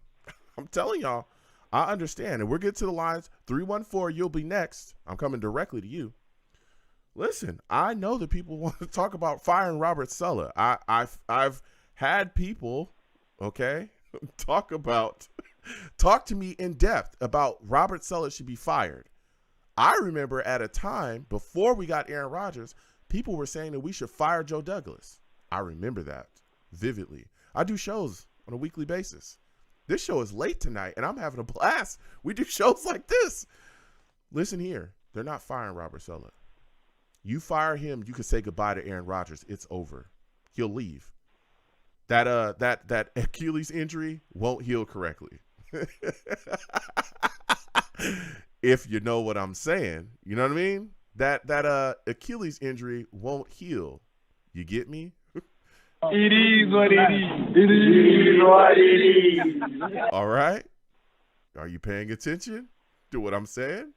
I'm telling y'all, I understand. And we'll get to the lines. 314, you'll be next. I'm coming directly to you. Listen, I know that people want to talk about firing Robert Saleh. I've had people, okay, talk to me in depth about Robert Saleh should be fired. I remember at a time before we got Aaron Rodgers, people were saying that we should fire Joe Douglas. I remember that vividly. I do shows on a weekly basis. This show is late tonight, and I'm having a blast. We do shows like this. Listen here. They're not firing Robert Saleh. You fire him, you can say goodbye to Aaron Rodgers. It's over. He'll leave. That Achilles injury won't heal correctly. If you know what I'm saying. You know what I mean? That Achilles injury won't heal. You get me? It is what it is. It is what it is. All right. Are you paying attention to what I'm saying?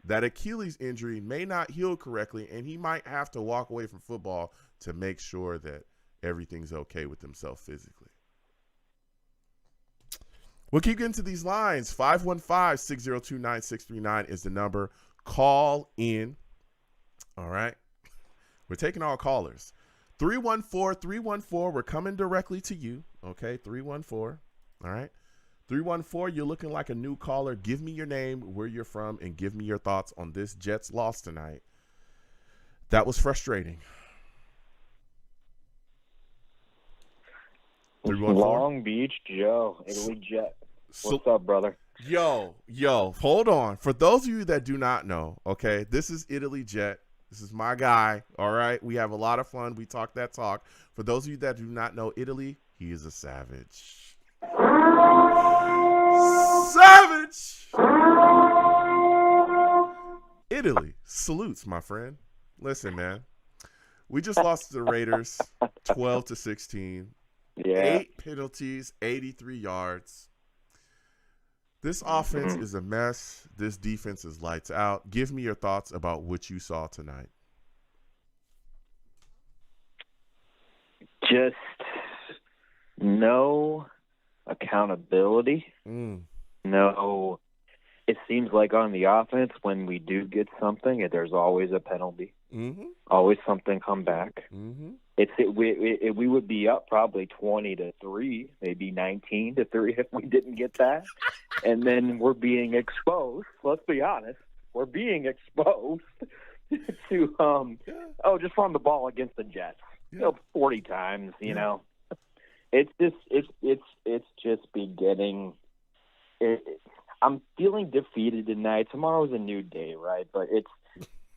That Achilles injury may not heal correctly, and he might have to walk away from football to make sure that everything's okay with himself physically. We'll keep getting to these lines. 515-602-9639 is the number. Call in. All right. We're taking all callers. 314-314. We're coming directly to you. Okay, 314. All right. 314, you're looking like a new caller. Give me your name, where you're from, and give me your thoughts on this Jets loss tonight. That was frustrating. 314. Long Beach Joe, Italy Jet. What's up, brother? Yo, hold on. For those of you that do not know, okay, this is Italy Jet. This is my guy, all right? We have a lot of fun. We talk that talk. For those of you that do not know Italy, he is a savage. Savage! Italy, salutes, my friend. Listen, man. We just lost to the Raiders 12-16. Yeah. 8 penalties, 83 yards. This offense is a mess. This defense is lights out. Give me your thoughts about what you saw tonight. Just no accountability. No. it seems like on the offense, when we do get something, there's always a penalty. Mm-hmm. Always something come back. Mm-hmm. We would be up probably 20-3, maybe 19-3 if we didn't get that. And then we're being exposed. Let's be honest. We're being exposed to just run the ball against the Jets. 40 times, you know. It's just beginning. I'm feeling defeated tonight. Tomorrow's a new day, right? But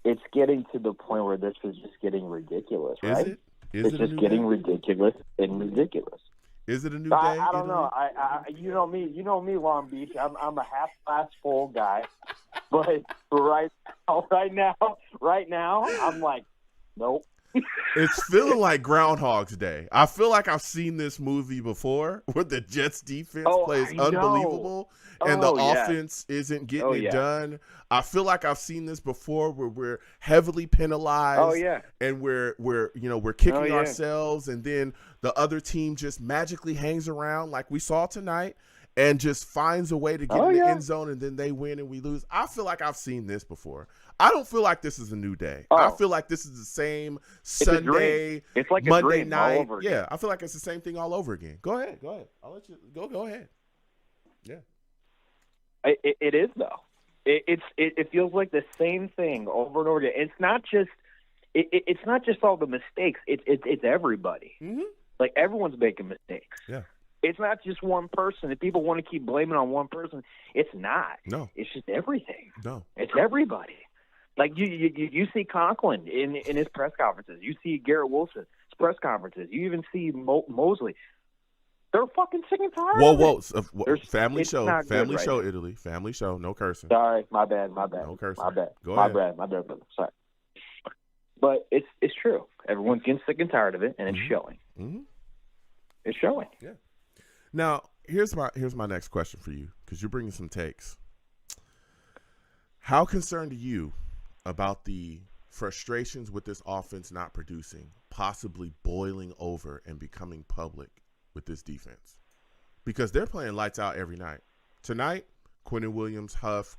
it's getting to the point where this is just getting ridiculous, right? It's just getting ridiculous and ridiculous. Is it a new day? I don't know. I you know me, Long Beach. I'm a half glass full guy, but right now, I'm like, nope. It's feeling like Groundhog's Day. I feel like I've seen this movie before where the Jets defense plays unbelievable and the offense isn't getting it done. I feel like I've seen this before where we're heavily penalized and we're kicking ourselves, and then the other team just magically hangs around like we saw tonight and just finds a way to get in the end zone, and then they win and we lose. I feel like I've seen this before. I don't feel like this is a new day. I feel like this is the same Sunday, it's like Monday a night. All over again. Yeah, I feel like it's the same thing all over again. Go ahead. I'll let you go ahead. Yeah. It is though. It feels like the same thing over and over again. It's not just all the mistakes. It's everybody. Mm-hmm. Like everyone's making mistakes. Yeah. It's not just one person. If people want to keep blaming on one person, it's not. No. It's just everything. No. It's everybody. Like you see Conklin in his press conferences. You see Garrett Wilson's press conferences. You even see Mosley. They're fucking sick and tired. Whoa. Family show. Family show, Italy. Family show. No cursing. Sorry. My bad. No cursing. My bad. Go my ahead. bad. My bad. Sorry. But it's true. Everyone's getting sick and tired of it, and it's showing. Mm-hmm. It's showing. Yeah. Now, here's my next question for you, because you're bringing some takes. How concerned are you about the frustrations with this offense not producing, possibly boiling over and becoming public with this defense? Because they're playing lights out every night. Tonight, Quinnen Williams, Huff,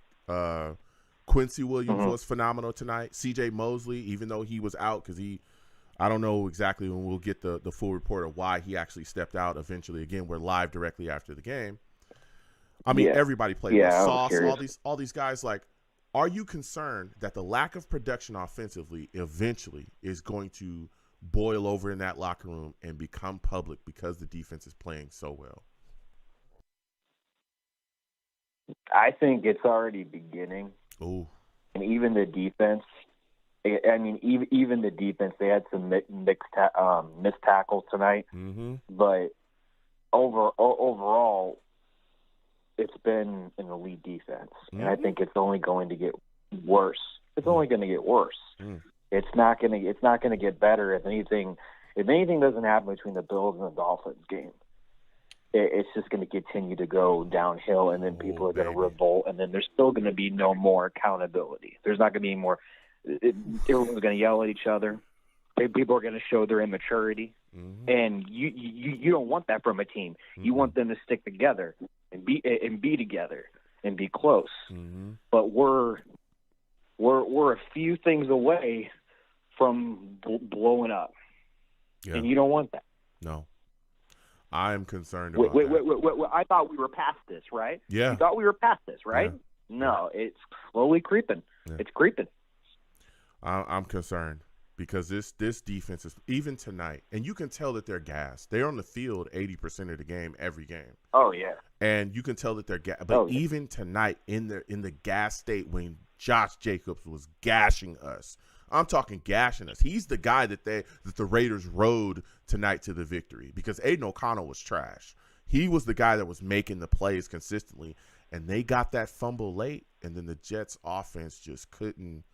Quincy Williams was phenomenal tonight. CJ Mosley, even though he was out because I don't know exactly when we'll get the full report of why he actually stepped out eventually. Again, we're live directly after the game. I mean, everybody played with Sauce, all these guys. Like, are you concerned that the lack of production offensively eventually is going to boil over in that locker room and become public because the defense is playing so well? I think it's already beginning. Oh, and even the defense. I mean, even the defense, they had some missed tackles tonight. Mm-hmm. But overall, it's been an elite defense. Mm-hmm. And I think it's only going to get worse. It's only going to get worse. Mm. It's not going to get better. If anything doesn't happen between the Bills and the Dolphins game, it's just going to continue to go downhill, and then people are going to revolt, and then there's still going to be no more accountability. There's not going to be any more. Everyone's going to yell at each other. People are going to show their immaturity, and you don't want that from a team. You want them to stick together and be together and be close. But we're a few things away from blowing up, and you don't want that. No, I'm concerned about wait, I thought we were past this, right? Yeah, you thought we were past this, right? Yeah. No, it's slowly creeping. Yeah. It's creeping. I'm concerned because this defense is, even tonight, and you can tell that they're gassed. They're on the field 80% of the game, every game. Oh yeah, and you can tell that they're gassed. But even tonight, in the gas state, when Josh Jacobs was gashing us, I'm talking gashing us. He's the guy that the Raiders rode tonight to the victory, because Aiden O'Connell was trash. He was the guy that was making the plays consistently, and they got that fumble late, and then the Jets offense just couldn't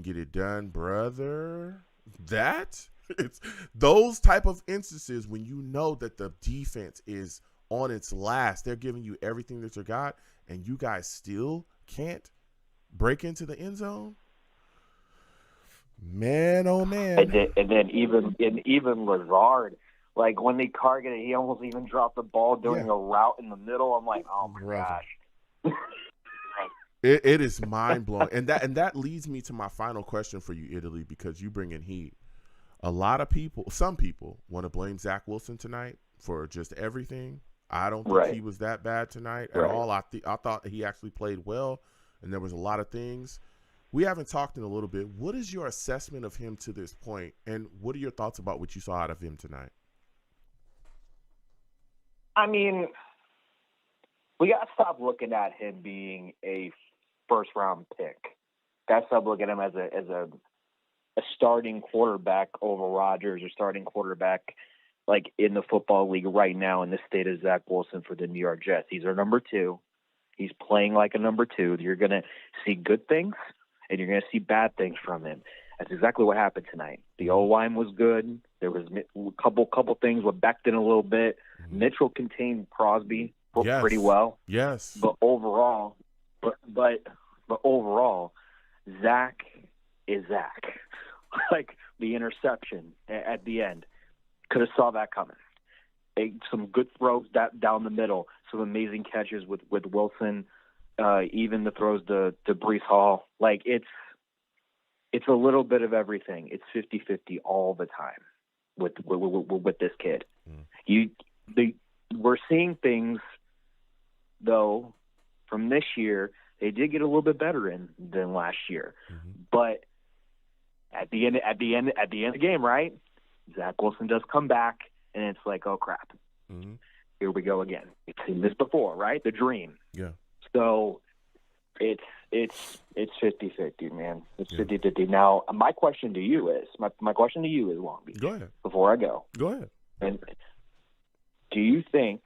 get it done, brother. It's those type of instances when you know that the defense is on its last. They're giving you everything that you got, and you guys still can't break into the end zone. Man, oh man! And then even Lazard, like when they targeted, he almost even dropped the ball doing a route in the middle. I'm like, oh my gosh. It is mind blowing, and that leads me to my final question for you, Italy, because you bring in heat. A lot of people, some people, want to blame Zach Wilson tonight for just everything. I don't think he was that bad tonight at all. I thought he actually played well, and there was a lot of things. We haven't talked in a little bit. What is your assessment of him to this point, and what are your thoughts about what you saw out of him tonight? I mean, we got to stop looking at him being a first-round pick. Got to stop looking at him as a starting quarterback over Rodgers or starting quarterback like in the football league right now in the state of Zach Wilson for the New York Jets. He's our number 2. He's playing like a number 2. You're going to see good things and you're going to see bad things from him. That's exactly what happened tonight. The O-line was good. There was a couple things with Becton a little bit. Mitchell contained Crosby pretty well. Yes. But overall, Zach is Zach. Like the interception at the end, could have saw that coming. Some good throws down the middle, some amazing catches with Wilson, even the throws to Breece Hall. Like it's a little bit of everything. It's 50-50 all the time with this kid. We're seeing things though from this year. They did get a little bit better than last year, but at the end of the game, right? Zach Wilson does come back, and it's like, oh crap, here we go again. We've seen this before, right? The dream. Yeah. So it's 50-50, man. It's 50-50. Now, my question to you is, Long Beach. Go ahead. Before I go. Go ahead. And do you think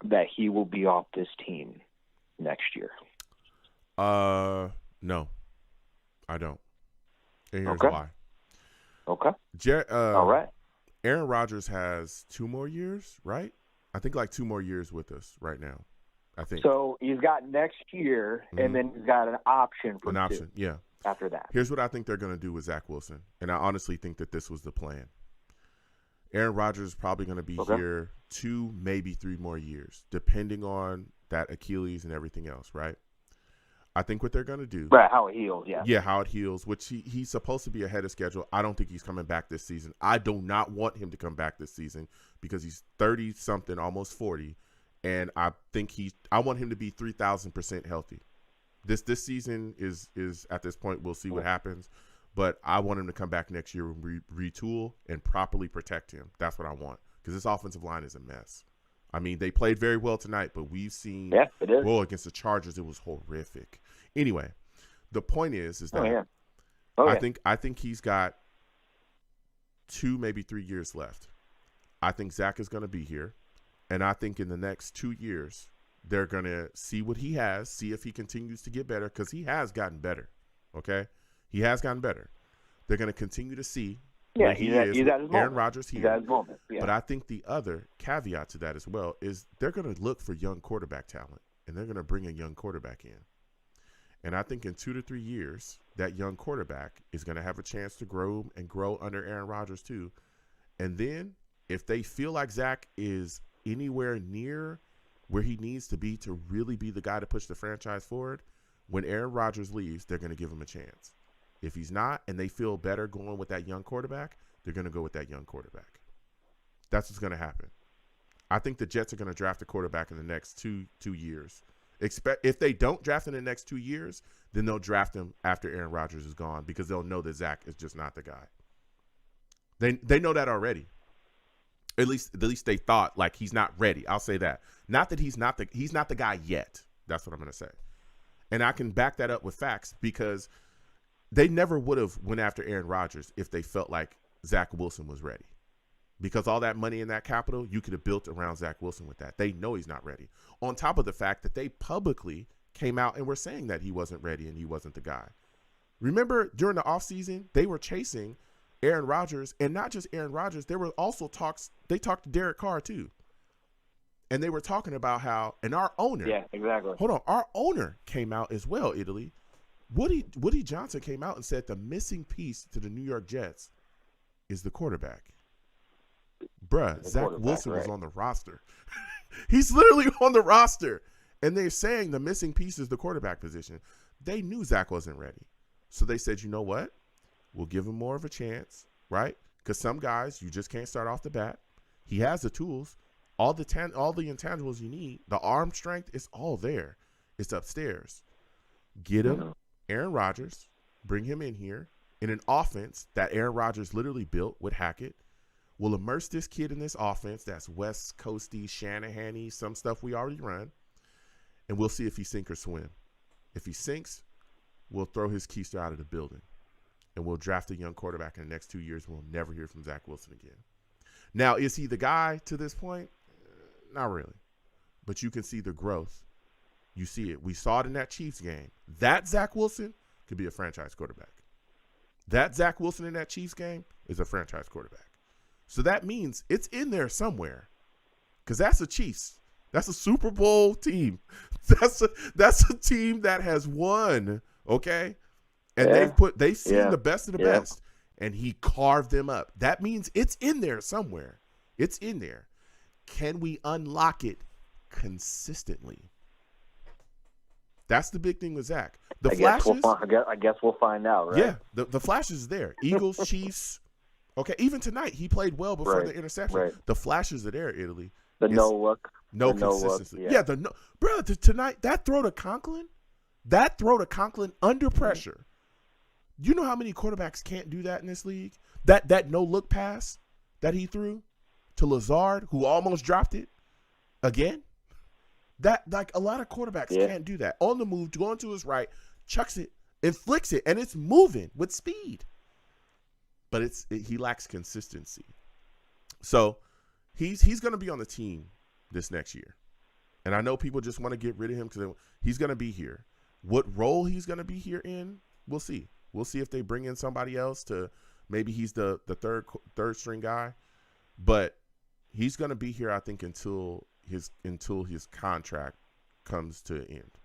that he will be off this team next year? No, I don't. And here's why. Okay. All right. Aaron Rodgers has 2 more years, right? I think like 2 more years with us right now. I think. So he's got next year, and then he's got an option for yeah. After that. Here's what I think they're going to do with Zach Wilson, and I honestly think that this was the plan. Aaron Rodgers is probably going to be here 2, maybe 3 more years, depending on that Achilles and everything else, right? I think what they're going to do. Right, how it heals, yeah. Yeah, how it heals, which he's supposed to be ahead of schedule. I don't think he's coming back this season. I do not want him to come back this season because he's 30-something, almost 40, and I think I want him to be 3,000% healthy. This season is at this point, we'll see what happens, but I want him to come back next year and retool and properly protect him. That's what I want because this offensive line is a mess. I mean, they played very well tonight, but we've seen against the Chargers, it was horrific. Anyway, the point is that I think he's got 2, maybe 3 years left. I think Zach is going to be here, and I think in the next 2 years they're going to see what he has, see if he continues to get better because he has gotten better. Okay, he has gotten better. They're going to continue to see. Yeah, he's at his moment. Aaron Rodgers here. He's at his moment. Yeah. But I think the other caveat to that as well is they're going to look for young quarterback talent, and they're going to bring a young quarterback in. And I think in 2 to 3 years, that young quarterback is going to have a chance to grow under Aaron Rodgers too. And then if they feel like Zach is anywhere near where he needs to be to really be the guy to push the franchise forward, when Aaron Rodgers leaves, they're going to give him a chance. If he's not and they feel better going with that young quarterback, they're going to go with that young quarterback. That's what's going to happen. I think the Jets are going to draft a quarterback in the next two years. If they don't draft in the next 2 years, then they'll draft him after Aaron Rodgers is gone because they'll know that Zach is just not the guy. They know that already. At least they thought like he's not ready. I'll say that. Not that he's not the guy yet. That's what I'm going to say. And I can back that up with facts because they never would have went after Aaron Rodgers if they felt like Zach Wilson was ready. Because all that money in that capital, you could have built around Zach Wilson with that. They know he's not ready. On top of the fact that they publicly came out and were saying that he wasn't ready and he wasn't the guy. Remember during the offseason, they were chasing Aaron Rodgers, and not just Aaron Rodgers. There were also talks. They talked to Derek Carr too. And they were talking about how, and our owner. Yeah, exactly. Hold on. Our owner came out as well, Italy. Woody Johnson came out and said the missing piece to the New York Jets is the quarterback. Bruh, Zach Wilson was on the roster. He's literally on the roster. And they're saying the missing piece is the quarterback position. They knew Zach wasn't ready. So they said, you know what? We'll give him more of a chance, right? Because some guys, you just can't start off the bat. He has the tools, all the intangibles you need. The arm strength is all there. It's upstairs. Get him Aaron Rodgers, bring him in here in an offense that Aaron Rodgers literally built with Hackett. We'll immerse this kid in this offense that's West Coasty, Shanahan-y, some stuff we already run, and we'll see if he sink or swim. If he sinks, we'll throw his keister out of the building, and we'll draft a young quarterback in the next 2 years. We'll never hear from Zach Wilson again. Now, is he the guy to this point? Not really. But you can see the growth. You see it. We saw it in that Chiefs game. That Zach Wilson could be a franchise quarterback. That Zach Wilson in that Chiefs game is a franchise quarterback. So that means it's in there somewhere, because that's the Chiefs. That's a Super Bowl team. That's a team that has won, okay? And they've seen the best of the best, and he carved them up. That means it's in there somewhere. It's in there. Can we unlock it consistently? That's the big thing with Zach. I guess we'll find out, right? Yeah, the flashes is there. Eagles, Chiefs. Okay, even tonight, he played well before the interception. Right. The flashes are there, Italy. No consistency. Yeah, tonight, that throw to Conklin under pressure. You know how many quarterbacks can't do that in this league? That no-look pass that he threw to Lazard, who almost dropped it again? That, like, a lot of quarterbacks can't do that. On the move, going to his right, chucks it, and flicks it, and it's moving with speed. But he lacks consistency. So he's going to be on the team this next year. And I know people just want to get rid of him because he's going to be here. What role he's going to be here in, we'll see. We'll see if they bring in somebody else to maybe he's the third string guy. But he's going to be here, I think, until his contract comes to an end.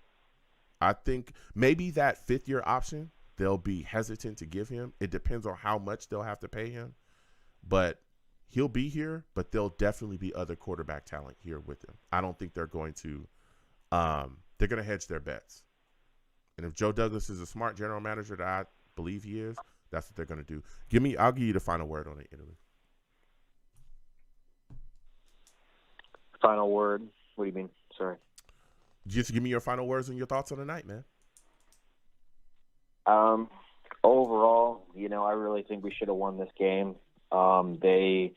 I think maybe that 5th-year option, they'll be hesitant to give him. It depends on how much they'll have to pay him. But he'll be here, but there'll definitely be other quarterback talent here with him. I don't think they're going to they're going to hedge their bets. And if Joe Douglas is a smart general manager that I believe he is, that's what they're going to do. I'll give you the final word on it, Italy. Final word? What do you mean? Sorry. Just give me your final words and your thoughts on the night, man. Overall, I really think we should have won this game. They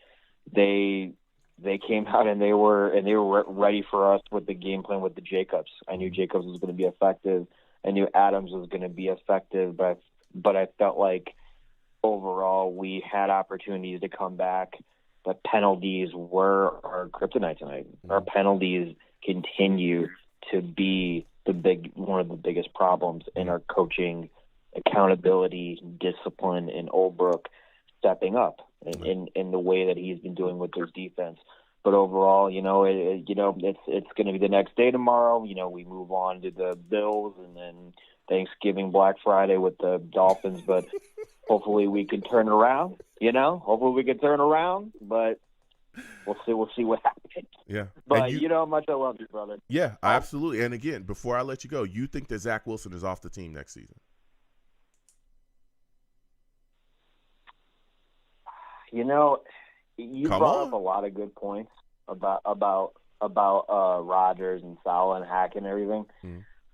came out and they were ready for us with the game plan with the Jacobs. I knew Jacobs was going to be effective. I knew Adams was going to be effective, but I felt like overall we had opportunities to come back. The penalties were our kryptonite tonight. Our penalties continue to be one of the biggest problems in our coaching, accountability, discipline, and Olbrook stepping up in the way that he's been doing with his defense. But overall, it's going to be the next day tomorrow. We move on to the Bills and then Thanksgiving, Black Friday with the Dolphins. But hopefully we can turn it around. Hopefully we can turn around. But we'll see what happens. Yeah. But you know how much I love you, brother. Yeah, absolutely. And again, before I let you go, you think that Zach Wilson is off the team next season? You brought up a lot of good points about Rodgers and Saleh and Hackett and everything.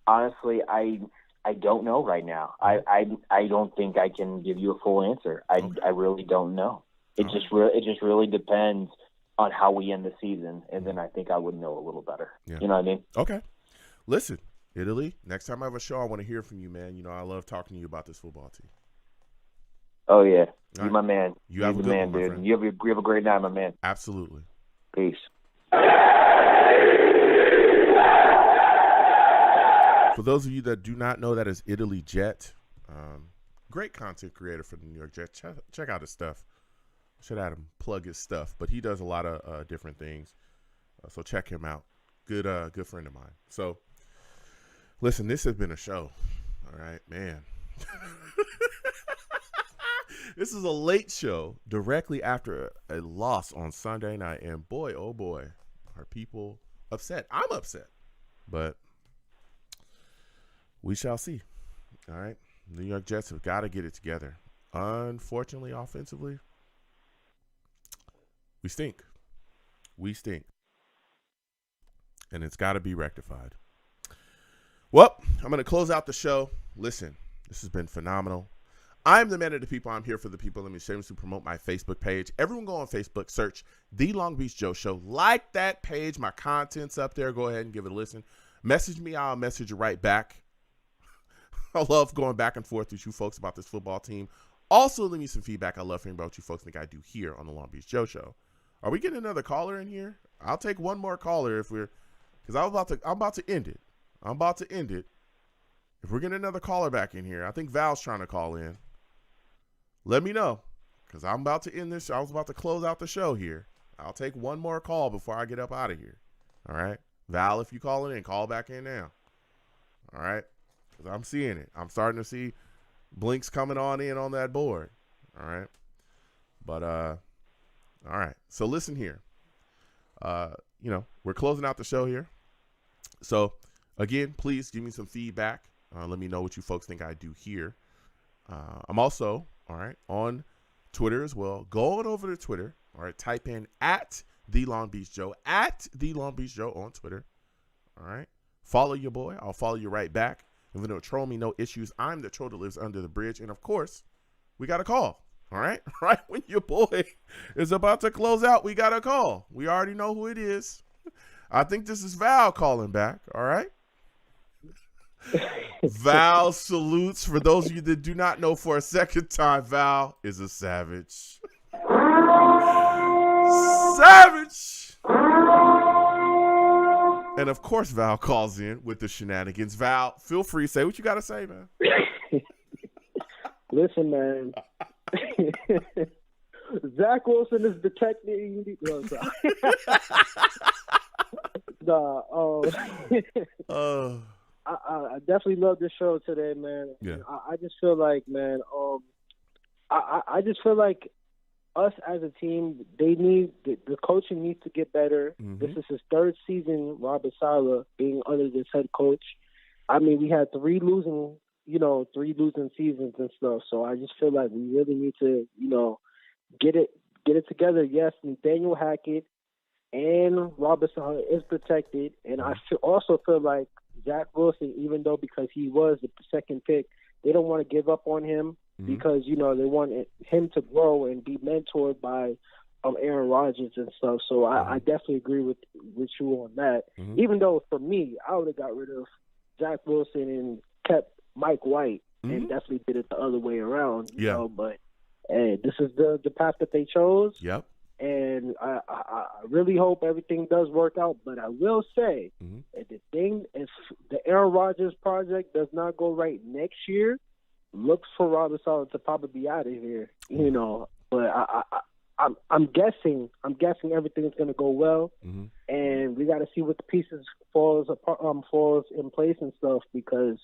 Honestly, I don't know right now. I don't think I can give you a full answer. I really don't know. It just really depends on how we end the season, and then I think I would know a little better. Yeah. You know what I mean? Okay. Listen, Italy, next time I have a show, I want to hear from you, man. I love talking to you about this football team. Oh, yeah. You're my man. You have a good man, one, dude. friend. You have a great night, my man. Absolutely. Peace. For those of you that do not know, that is Italy Jet. Great content creator for the New York Jets. Check out his stuff. Should have him plug his stuff, but he does a lot of different things. So check him out. Good friend of mine. So listen, this has been a show. All right, man. This is a late show directly after a loss on Sunday night, and boy, oh boy, are people upset. I'm upset, but we shall see. All right. New York Jets have got to get it together. Unfortunately, offensively, we stink. We stink. And it's got to be rectified. Well, I'm going to close out the show. Listen, this has been phenomenal. I'm the man of the people. I'm here for the people. Let me shamelessly promote my Facebook page. Everyone go on Facebook, search The Long Beach Joe Show. Like that page. My content's up there. Go ahead and give it a listen. Message me. I'll message you right back. I love going back and forth with you folks about this football team. Also, leave me some feedback. I love hearing about what you folks think I do here on The Long Beach Joe Show. Are we getting another caller in here? I'll take one more caller because I'm about to end it. I'm about to end it. If we're getting another caller back in here, I think Val's trying to call in. Let me know, because I'm about to end this. I was about to close out the show here. I'll take one more call before I get up out of here. All right? Val, if you calling in, call back in now. All right? Because I'm seeing it. I'm starting to see blinks coming on in on that board. All right? But, all right. So listen here. We're closing out the show here. So, again, please give me some feedback. Let me know what you folks think I do here. I'm also, all right, on Twitter as well. Go on over to Twitter. All right, type in @The Long Beach Joe, @The Long Beach Joe on Twitter. All right, follow your boy. I'll follow you right back. If you don't troll me, no issues. I'm the troll that lives under the bridge. And, of course, we got a call. All right, right when your boy is about to close out, we got a call. We already know who it is. I think this is Val calling back. All right. Val salutes. For those of you that do not know, for a second time, Val is a savage. Savage. And of course, Val calls in with the shenanigans. Val, feel free to say what you got to say, man. Listen, man. Zach Wilson is detecting. I definitely love this show today, man. Yeah. I just feel like, man, I just feel like us as a team, the coaching needs to get better. Mm-hmm. This is his third season, Robert Saleh, being under this head coach. I mean, we had three losing seasons and stuff. So I just feel like we really need to, get it together. Yes, Nathaniel Hackett and Robert Saleh is protected, and I also feel like Zach Wilson, even though because he was the second pick, they don't want to give up on him because, they want him to grow and be mentored by Aaron Rodgers and stuff. So I definitely agree with you on that. Mm-hmm. Even though for me, I would have got rid of Zach Wilson and kept Mike White and definitely did it the other way around. You know, but hey, this is the path that they chose. Yep. And I really hope everything does work out. But I will say, if the Aaron Rodgers project does not go right next year, look for Robert Saleh to probably be out of here. But I'm guessing everything's going to go well, and we got to see what the pieces falls in place and stuff because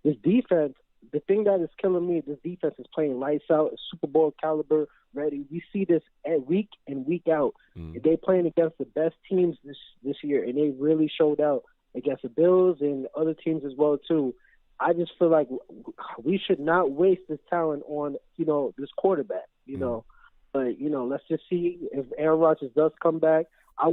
this defense. The thing that is killing me, this defense is playing lights out, Super Bowl caliber ready. We see this week in, week out. They're playing against the best teams this year, and they really showed out against the Bills and other teams as well too. I just feel like we should not waste this talent on this quarterback. But let's just see if Aaron Rodgers does come back. I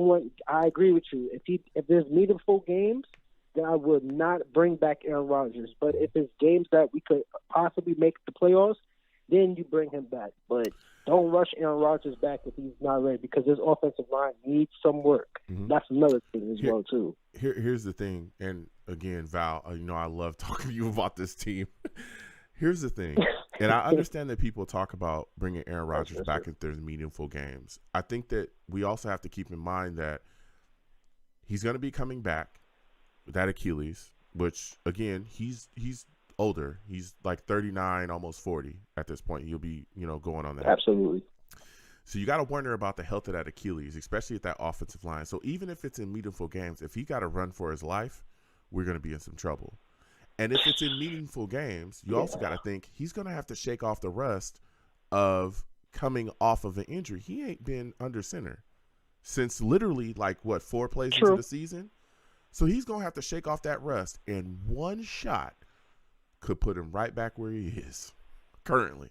agree with you. If there's meaningful games, then I would not bring back Aaron Rodgers. But if it's games that we could possibly make the playoffs, then you bring him back. But don't rush Aaron Rodgers back if he's not ready because his offensive line needs some work. That's another thing as well, too. Here's the thing. And, again, Val, I love talking to you about this team. Here's the thing. And I understand that people talk about bringing Aaron Rodgers back if there's meaningful games. I think that we also have to keep in mind that he's going to be coming back with that Achilles, which again, he's older. He's like 39, almost 40 at this point. He'll be, going on that. Absolutely. So you got to wonder about the health of that Achilles, especially at that offensive line. So even if it's in meaningful games, if he got to run for his life, we're going to be in some trouble. And if it's in meaningful games, you also got to think he's going to have to shake off the rust of coming off of an injury. He ain't been under center since literally 4 plays into the season. So he's going to have to shake off that rust. And one shot could put him right back where he is currently.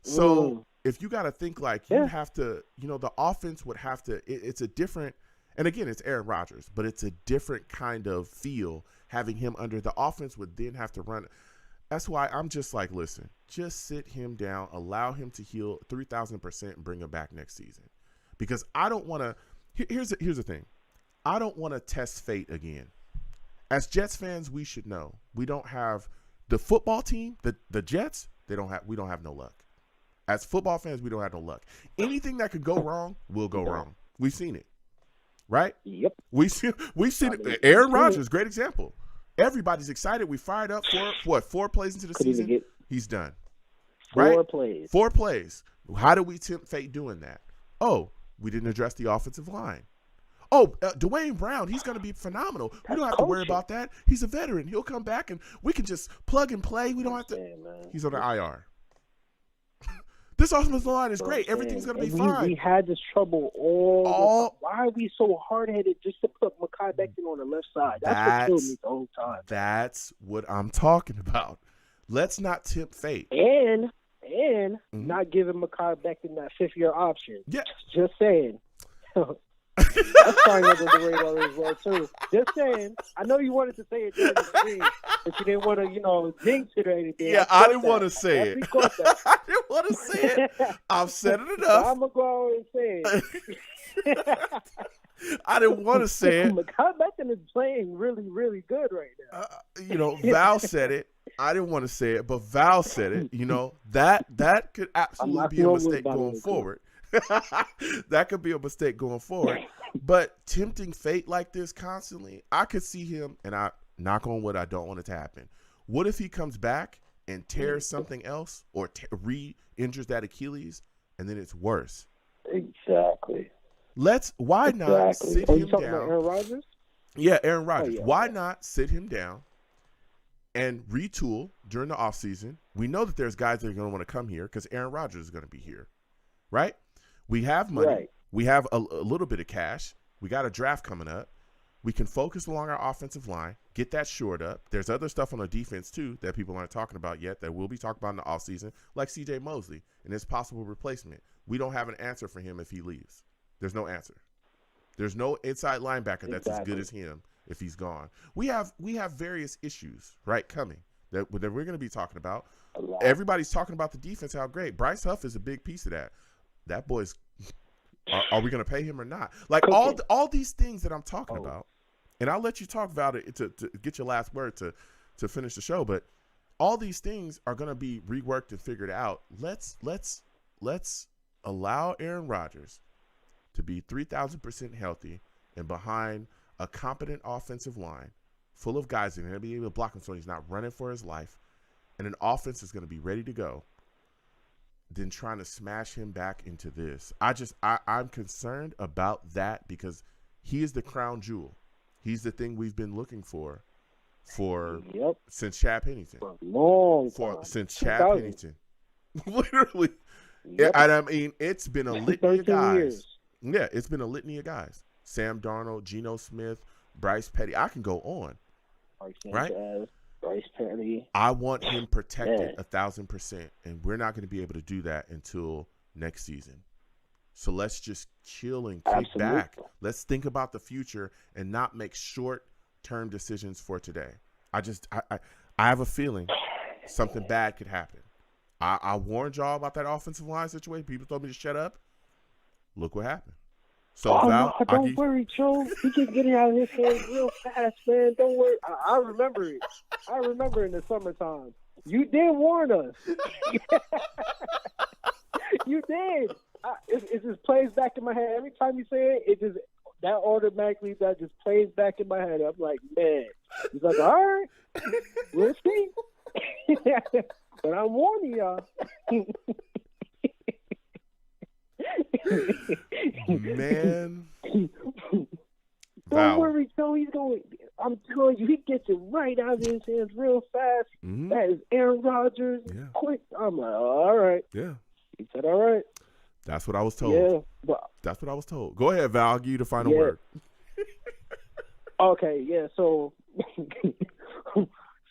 So if you got to think like you have to, the offense would have to, it's a different, and again, it's Aaron Rodgers, but it's a different kind of feel having him under. The offense would then have to run. That's why I'm just like, listen, just sit him down, allow him to heal 3,000% and bring him back next season. Because I don't want to, here's the thing. I don't want to test fate again. As Jets fans, we should know we don't have the football team, the Jets, we don't have no luck. As football fans, we don't have no luck. Anything that could go wrong will go wrong. We've seen it, right? Yep. We've seen it. Aaron Rodgers, great example. Everybody's excited. We fired up for 4 plays into the season. He's done. Right? 4 plays. How do we tempt fate doing that? Oh, we didn't address the offensive line. Oh, Dwayne Brown, he's going to be phenomenal. We don't have to worry about that. He's a veteran. He'll come back and we can just plug and play. We don't have to. He's on the IR. This offensive line is great. Everything's going to be fine. We had this trouble all why are we so hard-headed just to put Mekhi Becton on the left side? That's what killed me the whole time. That's what I'm talking about. Let's not tempt fate. And not giving Mekhi Becton that 5th-year option. Yeah. Just saying. That's flying under the radar as well, too. Just saying. I know you wanted to say it during the stream, but you didn't want to, jinx it or anything. Yeah, I didn't want to say it. I didn't want to say it. I've said it enough. I'm going to go out and say it. I didn't want to say it. Mekhi Becton is playing really, really good right now. Val said it. I didn't want to say it, but Val said it. That could absolutely be a mistake going forward. That could be a mistake going forward. But tempting fate like this constantly, I could see him, and I knock on wood, I don't want it to happen. What if he comes back and tears something else or re-injures that Achilles, and then it's worse? Exactly. Why not sit him down? About Aaron Rodgers? Yeah, Aaron Rodgers. Why not sit him down and retool during the offseason? We know that there's guys that are going to want to come here because Aaron Rodgers is going to be here, right? We have money. Right. We have a little bit of cash. We got a draft coming up. We can focus along our offensive line, get that shored up. There's other stuff on the defense, too, that people aren't talking about yet that we'll be talking about in the offseason, like C.J. Mosley and his possible replacement. We don't have an answer for him if he leaves. There's no answer. There's no inside linebacker that's as good as him if he's gone. We have various issues, right, coming that we're going to be talking about. Everybody's talking about the defense, how great. Bryce Huff is a big piece of that. That boy's are we going to pay him or not? Like all these things that I'm talking about, and I'll let you talk about it to get your last word to finish the show. But all these things are going to be reworked and figured out. Let's allow Aaron Rodgers to be 3,000% healthy and behind a competent offensive line full of guys that are going to be able to block him so he's not running for his life, and an offense is going to be ready to go. Than trying to smash him back into this. I'm concerned about that because he is the crown jewel. He's the thing we've been looking for since Chad Pennington. For a long time. Since Chad Pennington. Literally. Yep. And I mean, it's been a litany of guys. Years. Yeah, it's been a litany of guys. Sam Darnold, Geno Smith, Bryce Petty. I can go on. Right? Bryce Petty. I want him protected 1,000%, and we're not going to be able to do that until next season. So let's just chill and kick back. Let's think about the future and not make short-term decisions for today. I have a feeling something bad could happen. I warned y'all about that offensive line situation. People told me to shut up. Look what happened. So Val, don't worry, Joe. He can get it out of his hands real fast, man. Don't worry. I remember it. I remember in the summertime. You did warn us. You did. It just plays back in my head. Every time you say it that automatically just plays back in my head. I'm like, man. He's like, all right, we'll see. But I'm warning y'all. Man. Don't worry, Joe. He's going. I'm telling you, he gets it right out of his hands real fast. Mm-hmm. That is Aaron Rodgers. Yeah. Quick. I'm like, all right. Yeah. He said, all right. That's what I was told. Yeah. But, that's what I was told. Go ahead, Val. I'll give you the final word. Okay. Yeah. So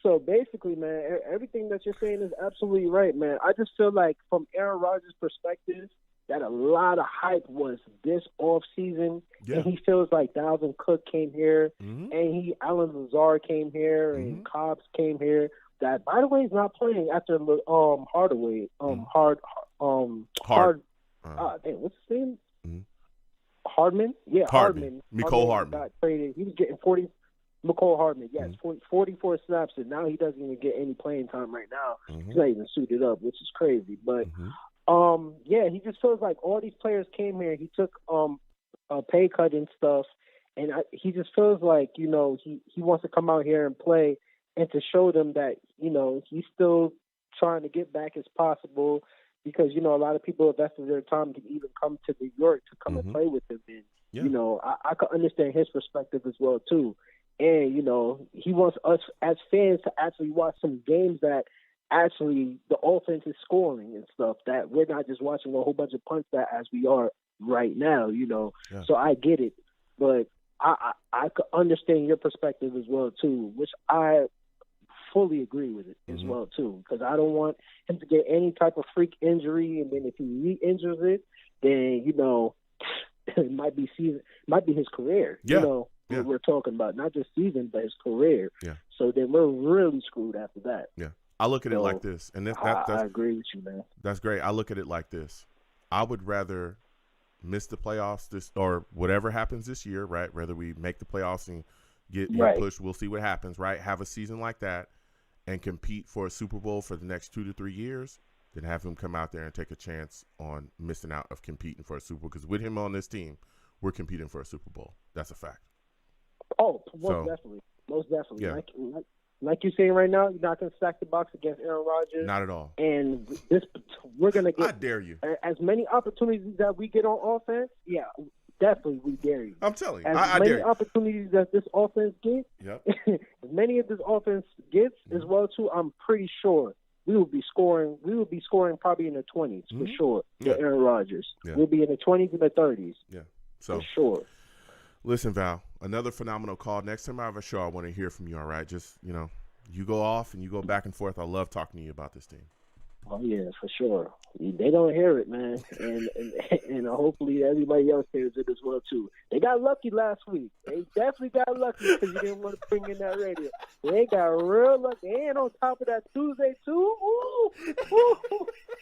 So basically, man, everything that you're saying is absolutely right, man. I just feel like from Aaron Rodgers' perspective, that a lot of hype was this off season, and he feels like Dalvin Cook came here, and Alan Lazard came here, and Cobbs came here. That, by the way, is not playing after Hardaway. What's his name? Hardman? Yeah, Hardman. Mecole Hardman got traded. He was getting 40. Mecole Hardman, yes, 44 snaps, and now he doesn't even get any playing time right now. He's not even suited up, which is crazy. But, yeah, he just feels like all these players came here. He took a pay cut and stuff, and he just feels like, you know, he wants to come out here and play and to show them that, you know, he's still trying to get back as possible because, you know, a lot of people invested their time to even come to New York to come and play with him. And, you know, I could understand his perspective as well, too. And, you know, he wants us as fans to actually watch some games that actually the offense is scoring and stuff, that we're not just watching a whole bunch of punts that as we are right now, you know. Yeah. So I get it. But I could understand your perspective as well, too, which I fully agree with it as well, too, because I don't want him to get any type of freak injury, and then if he re-injures it, then, you know, it might be his career, you know. Yeah. We're talking about not just season, but his career. Yeah. So then we're really screwed after that. Yeah. I look at it like this, and I agree with you, man. That's great. I look at it like this. I would rather miss the playoffs or whatever happens this year, right? Whether we make the playoffs and get pushed, we'll see what happens, right? Have a season like that and compete for a Super Bowl for the next 2 to 3 years, then have him come out there and take a chance on missing out of competing for a Super Bowl. Because with him on this team, we're competing for a Super Bowl. That's a fact. Oh, most definitely. Yeah. Like you're saying right now, you're not going to stack the box against Aaron Rodgers. Not at all. And we're going to get. I dare you. As many opportunities that we get on offense, yeah, definitely we dare you. I'm telling you. As many opportunities that this offense gets, as many of this offense gets as well too, I'm pretty sure we will be scoring. We will be scoring probably in the 20s for sure. For Aaron Rodgers, we'll be in the 20s and the 30s. Yeah, so for sure. Listen, Val, another phenomenal call. Next time I have a show, I want to hear from you, all right? Just, you know, you go off and you go back and forth. I love talking to you about this team. Oh, yeah, for sure. They don't hear it, man. And hopefully everybody else hears it as well, too. They got lucky last week. They definitely got lucky because you didn't want to bring in that radio. They got real lucky. And on top of that, Tuesday, too,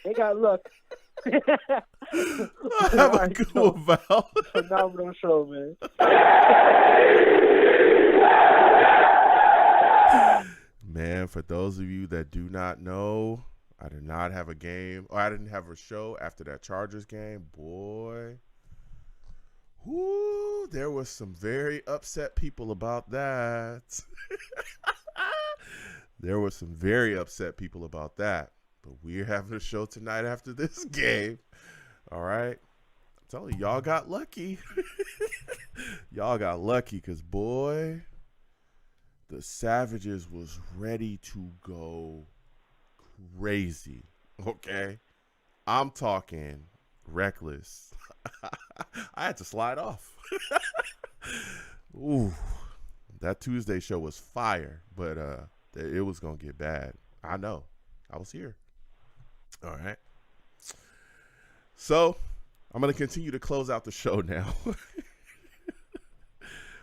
they got lucky. Have a good one, Val. Phenomenal show, man. Man, for those of you that do not know, I did not have a game, or I didn't have a show after that Chargers game. Boy, whoo, there was some very upset people about that. There were some very upset people about that. But we're having a show tonight after this game. All right. I'm telling you, y'all got lucky. Y'all got lucky because, boy, the Savages was ready to go crazy. Okay? I'm talking reckless. I had to slide off. Ooh. That Tuesday show was fire, but it was going to get bad. I know. I was here. All right. So I'm going to continue to close out the show now.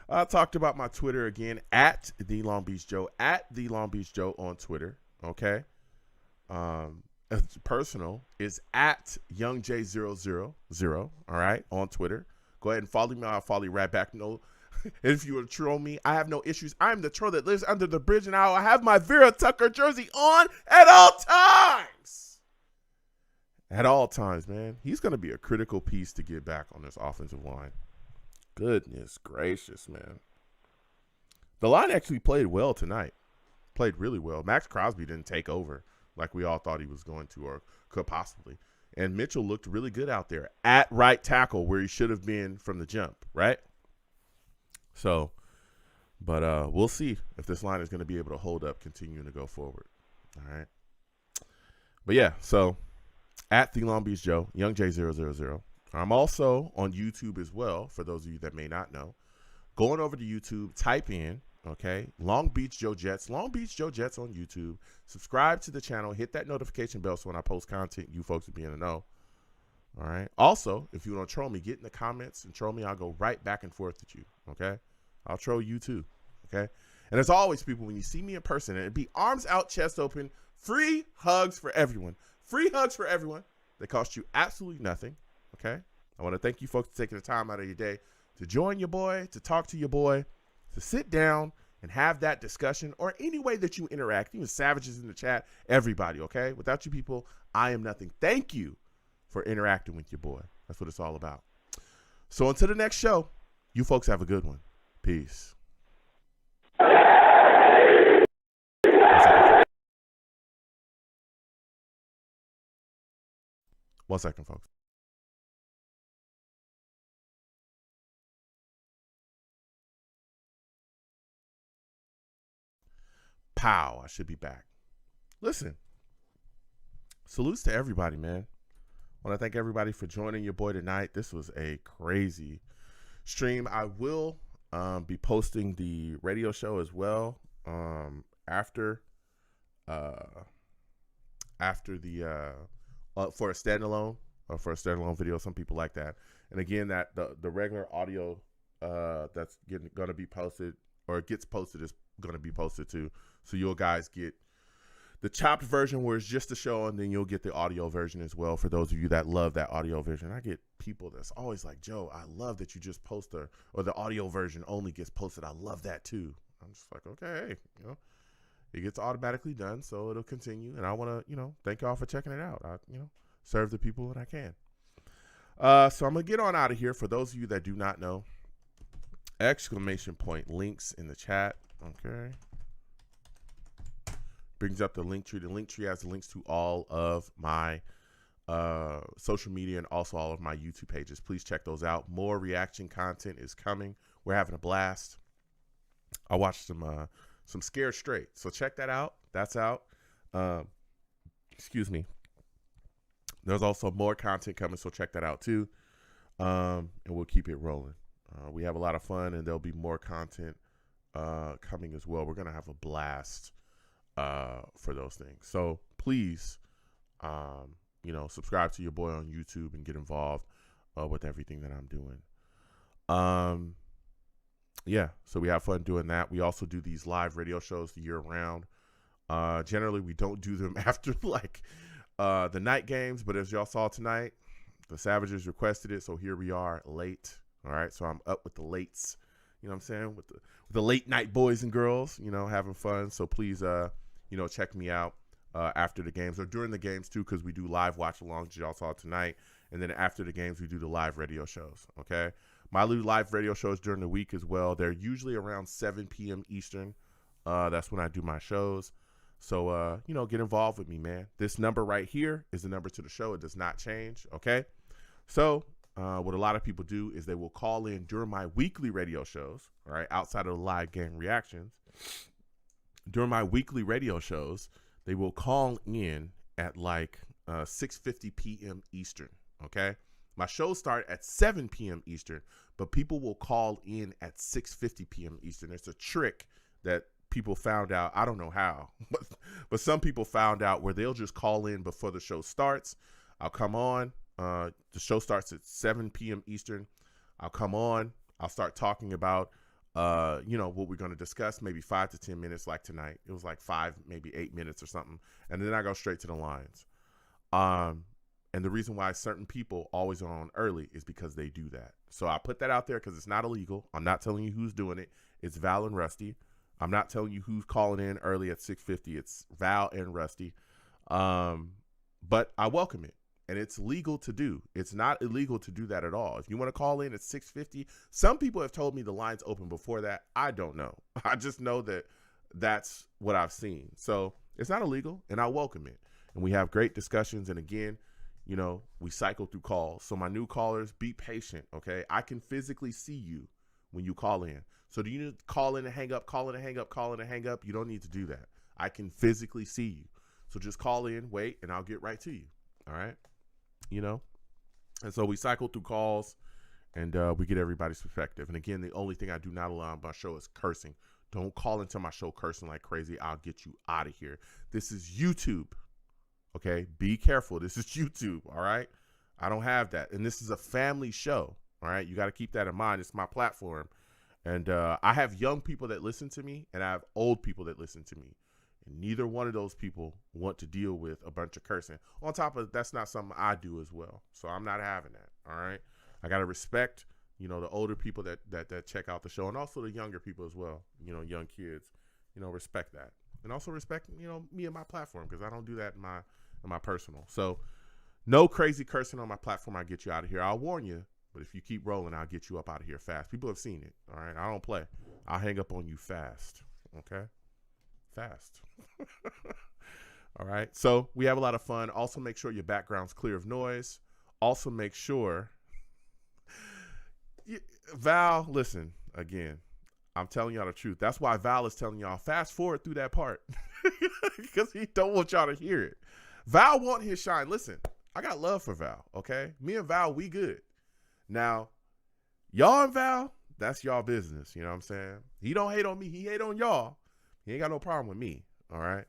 I talked about my Twitter again, at the Long Beach Joe, at the Long Beach Joe on Twitter. Okay. Personal is at YoungJ000. All right. On Twitter. Go ahead and follow me. I'll follow you right back. No, if you would troll me, I have no issues. I'm the troll that lives under the bridge, and I have my Vera Tucker jersey on at all times. At all times, man. He's going to be a critical piece to get back on this offensive line. Goodness gracious, man. The line actually played well tonight. Played really well. Max Crosby didn't take over like we all thought he was going to or could possibly. And Mitchell looked really good out there at right tackle where he should have been from the jump, right? So, but we'll see if this line is going to be able to hold up continuing to go forward. All right. But, yeah, so at the Long Beach Joe, YoungJ000. I'm also on YouTube as well, for those of you that may not know. Going over to YouTube, type in Okay, Long Beach Joe Jets on YouTube. Subscribe to the channel, hit that notification bell so when I post content, you folks will be in the know. All right. Also, if you want to troll me, get in the comments and troll me. I'll go right back and forth with you. Okay, I'll troll you too. Okay, and as always, people, when you see me in person, it'd be arms out, chest open, free hugs for everyone. Free hugs for everyone. They cost you absolutely nothing. Okay, I want to thank you folks for taking the time out of your day to join your boy, to talk to your boy, to sit down and have that discussion, or any way that you interact, even savages in the chat, everybody, okay? Without you people, I am nothing. Thank you for interacting with your boy. That's what it's all about. So until the next show, you folks have a good one. Peace. One second, folks. Pow, I should be back. Listen, salutes to everybody, man. I want to thank everybody for joining your boy tonight. This was a crazy stream. I will be posting the radio show as well after the for a standalone video. Some people like that. And again, that the regular audio that's going to be posted or gets posted is going to be posted too. So you'll guys get the chopped version where it's just the show, and then you'll get the audio version as well for those of you that love that audio version. I get people that's always like, Joe, I love that you just post or the audio version only gets posted. I love that too. I'm just like, okay, it gets automatically done, so it'll continue. And I want to, thank y'all for checking it out. I, serve the people that I can. So I'm going to get on out of here. For those of you that do not know, ! Links in the chat. Okay. Brings up the link tree. The link tree has the links to all of my social media and also all of my YouTube pages. Please check those out. More reaction content is coming. We're having a blast. I watched some Scared Straight, so check that out. That's out. Excuse me. There's also more content coming, so check that out too. And we'll keep it rolling. We have a lot of fun, and there'll be more content coming as well. We're gonna have a blast for those things. So please, subscribe to your boy on YouTube and get involved with everything that I'm doing. So we have fun doing that. We also do these live radio shows the year round. Generally, we don't do them after the night games, but as y'all saw tonight, the Savages requested it, so here we are late. All right, so I'm up with the lates, you know what I'm saying, with the late night boys and girls, having fun. So please, check me out after the games or during the games too, because we do live watch-alongs, as y'all saw tonight, and then after the games, we do the live radio shows, okay? My live radio shows during the week as well. They're usually around 7 p.m. Eastern. That's when I do my shows. So, get involved with me, man. This number right here is the number to the show. It does not change, okay? So what a lot of people do is they will call in during my weekly radio shows, all right, outside of the live game reactions. During my weekly radio shows, they will call in at 6:50 p.m. Eastern, okay? My shows start at 7 p.m. Eastern, but people will call in at 6:50 p.m. Eastern. It's a trick that people found out. I don't know how, but some people found out where they'll just call in before the show starts. I'll come on. The show starts at 7 p.m. Eastern. I'll come on. I'll start talking about, what we're going to discuss, maybe 5 to 10 minutes like tonight. It was 5, maybe 8 minutes or something. And then I go straight to the lines. And the reason why certain people always are on early is because they do that. So I put that out there because it's not illegal. I'm not telling you who's doing it. It's Val and Rusty. I'm not telling you who's calling in early at 6:50. It's Val and Rusty. But I welcome it. And it's legal to do. It's not illegal to do that at all. If you want to call in at 6:50, some people have told me the line's open before that. I don't know. I just know that that's what I've seen. So it's not illegal, and I welcome it. And we have great discussions. And again, we cycle through calls. So my new callers, be patient, okay? I can physically see you when you call in. So do you need to call in and hang up, call in and hang up, call in and hang up? You don't need to do that. I can physically see you. So just call in, wait, and I'll get right to you. All right? And so we cycle through calls, and we get everybody's perspective. And again, the only thing I do not allow on my show is cursing. Don't call into my show cursing like crazy. I'll get you out of here. This is YouTube. Okay? Be careful. This is YouTube, all right? I don't have that. And this is a family show, all right? You got to keep that in mind. It's my platform. And I have young people that listen to me, and I have old people that listen to me. And neither one of those people want to deal with a bunch of cursing. On top of that's not something I do as well. So I'm not having that, all right? I got to respect, you know, the older people that check out the show, and also the younger people as well, you know, young kids, you know, respect that. And also respect, you know, me and my platform, because I don't do that in my personal. So no crazy cursing on my platform. I'll get you out of here. I'll warn you, but if you keep rolling, I'll get you up out of here fast. People have seen it, all right? I don't play. I'll hang up on you fast, okay? Fast. All right. So we have a lot of fun. Also make sure your background's clear of noise. Also make sure Val, listen, again, I'm telling y'all the truth. That's why Val is telling y'all fast forward through that part because he don't want y'all to hear it. Val want his shine. Listen, I got love for Val, okay? Me and Val, we good. Now, y'all and Val, that's y'all business, you know what I'm saying? He don't hate on me. He hate on y'all. He ain't got no problem with me, all right?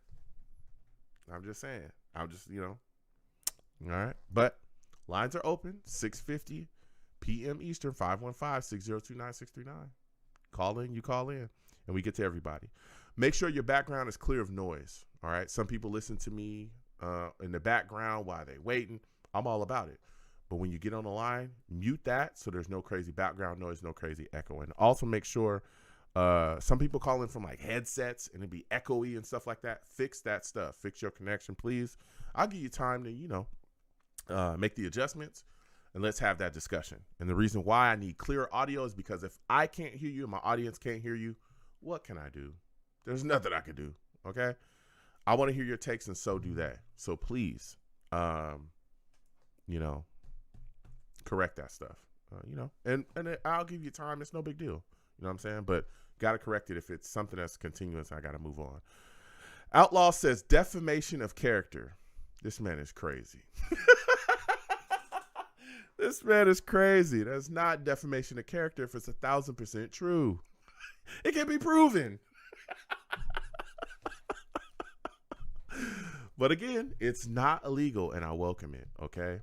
I'm just saying. I'm just, you know, all right? But lines are open, 6:50 p.m. Eastern, 515-602-9639. Call in, you call in, and we get to everybody. Make sure your background is clear of noise, all right? Some people listen to me in the background while they waiting. I'm all about it. But when you get on the line, mute that so there's no crazy background noise, no crazy echoing. Also make sure some people call in from like headsets and it'd be echoey and stuff like that. Fix that stuff. Fix your connection, please. I'll give you time to, you know, make the adjustments, and let's have that discussion. And the reason why I need clear audio is because if I can't hear you and my audience can't hear you, what can I do? There's nothing I can do, okay? I want to hear your takes, and so do that. So please, you know, correct that stuff, you know, and I'll give you time. It's no big deal. You know what I'm saying? But got to correct it if it's something that's continuous. I got to move on. Outlaw says defamation of character. This man is crazy. This man is crazy. That's not defamation of character if it's 1,000% true. It can be proven. But again, it's not illegal, and I welcome it. Okay.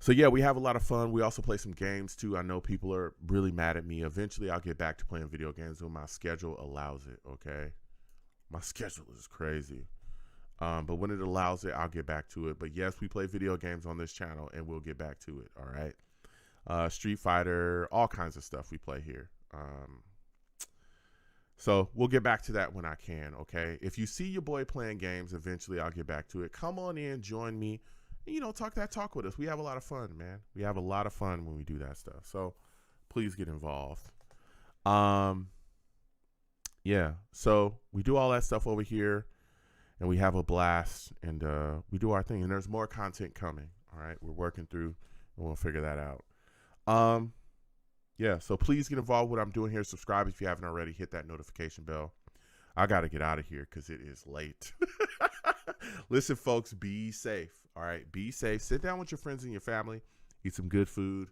So yeah, we have a lot of fun. We also play some games too. I know people are really mad at me. Eventually, I'll get back to playing video games when my schedule allows it. Okay. My schedule is crazy. But when it allows it, I'll get back to it. But yes, we play video games on this channel, and we'll get back to it. All right. Street Fighter, all kinds of stuff we play here. So we'll get back to that when I can, okay? If you see your boy playing games, eventually I'll get back to it. Come on in, join me, and, you know, talk that talk with us. We have a lot of fun, man. We have a lot of fun when we do that stuff. So please get involved. Yeah, so we do all that stuff over here, and we have a blast, and we do our thing. And there's more content coming, all right? We're working through, and we'll figure that out. Yeah, so please get involved with what I'm doing here. Subscribe if you haven't already. Hit that notification bell. I got to get out of here because it is late. Listen, folks, be safe. All right, be safe. Sit down with your friends and your family. Eat some good food.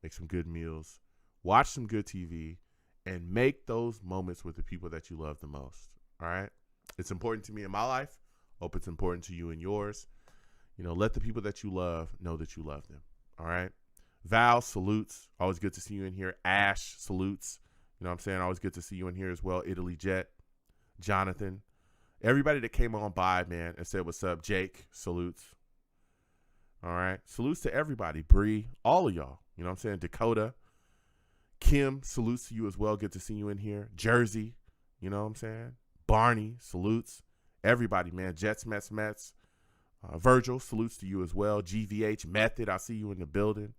Make some good meals. Watch some good TV. And make those moments with the people that you love the most. All right? It's important to me in my life. Hope it's important to you and yours. You know, let the people that you love know that you love them. All right? Val, salutes. Always good to see you in here. Ash, salutes. You know what I'm saying? Always good to see you in here as well. Italy Jet, Jonathan. Everybody that came on by, man, and said what's up. Jake, salutes. All right? Salutes to everybody. Bree, all of y'all. You know what I'm saying? Dakota. Kim, salutes to you as well. Good to see you in here. Jersey, you know what I'm saying? Barney, salutes. Everybody, man. Jets, Mets. Virgil, salutes to you as well. GVH, Method, I see you in the building.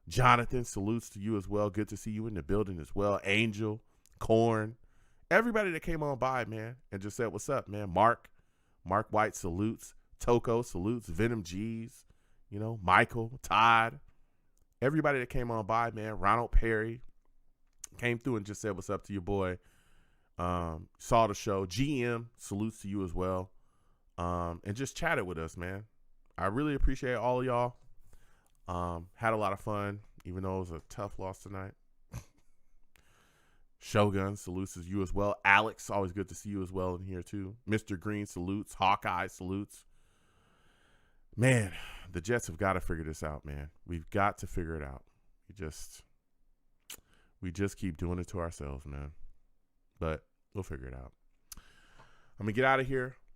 Jonathan, salutes to you as well. Good to see you in the building as well. Angel, Corn, everybody that came on by, man, and just said, what's up, man? Mark White, salutes. Toko, salutes. Venom G's, you know, Michael, Todd, everybody that came on by, man. Ronald Perry came through and just said, what's up to your boy. Saw the show. GM, salutes to you as well. And just chatted with us, man. I really appreciate all of y'all. Had a lot of fun, even though it was a tough loss tonight. Shogun salutes you as well. Alex, always good to see you as well in here too. Mr. Green salutes. Hawkeye salutes. Man, the Jets have got to figure this out, man. We've got to figure it out. We just keep doing it to ourselves, man. But we'll figure it out. I'm going to get out of here.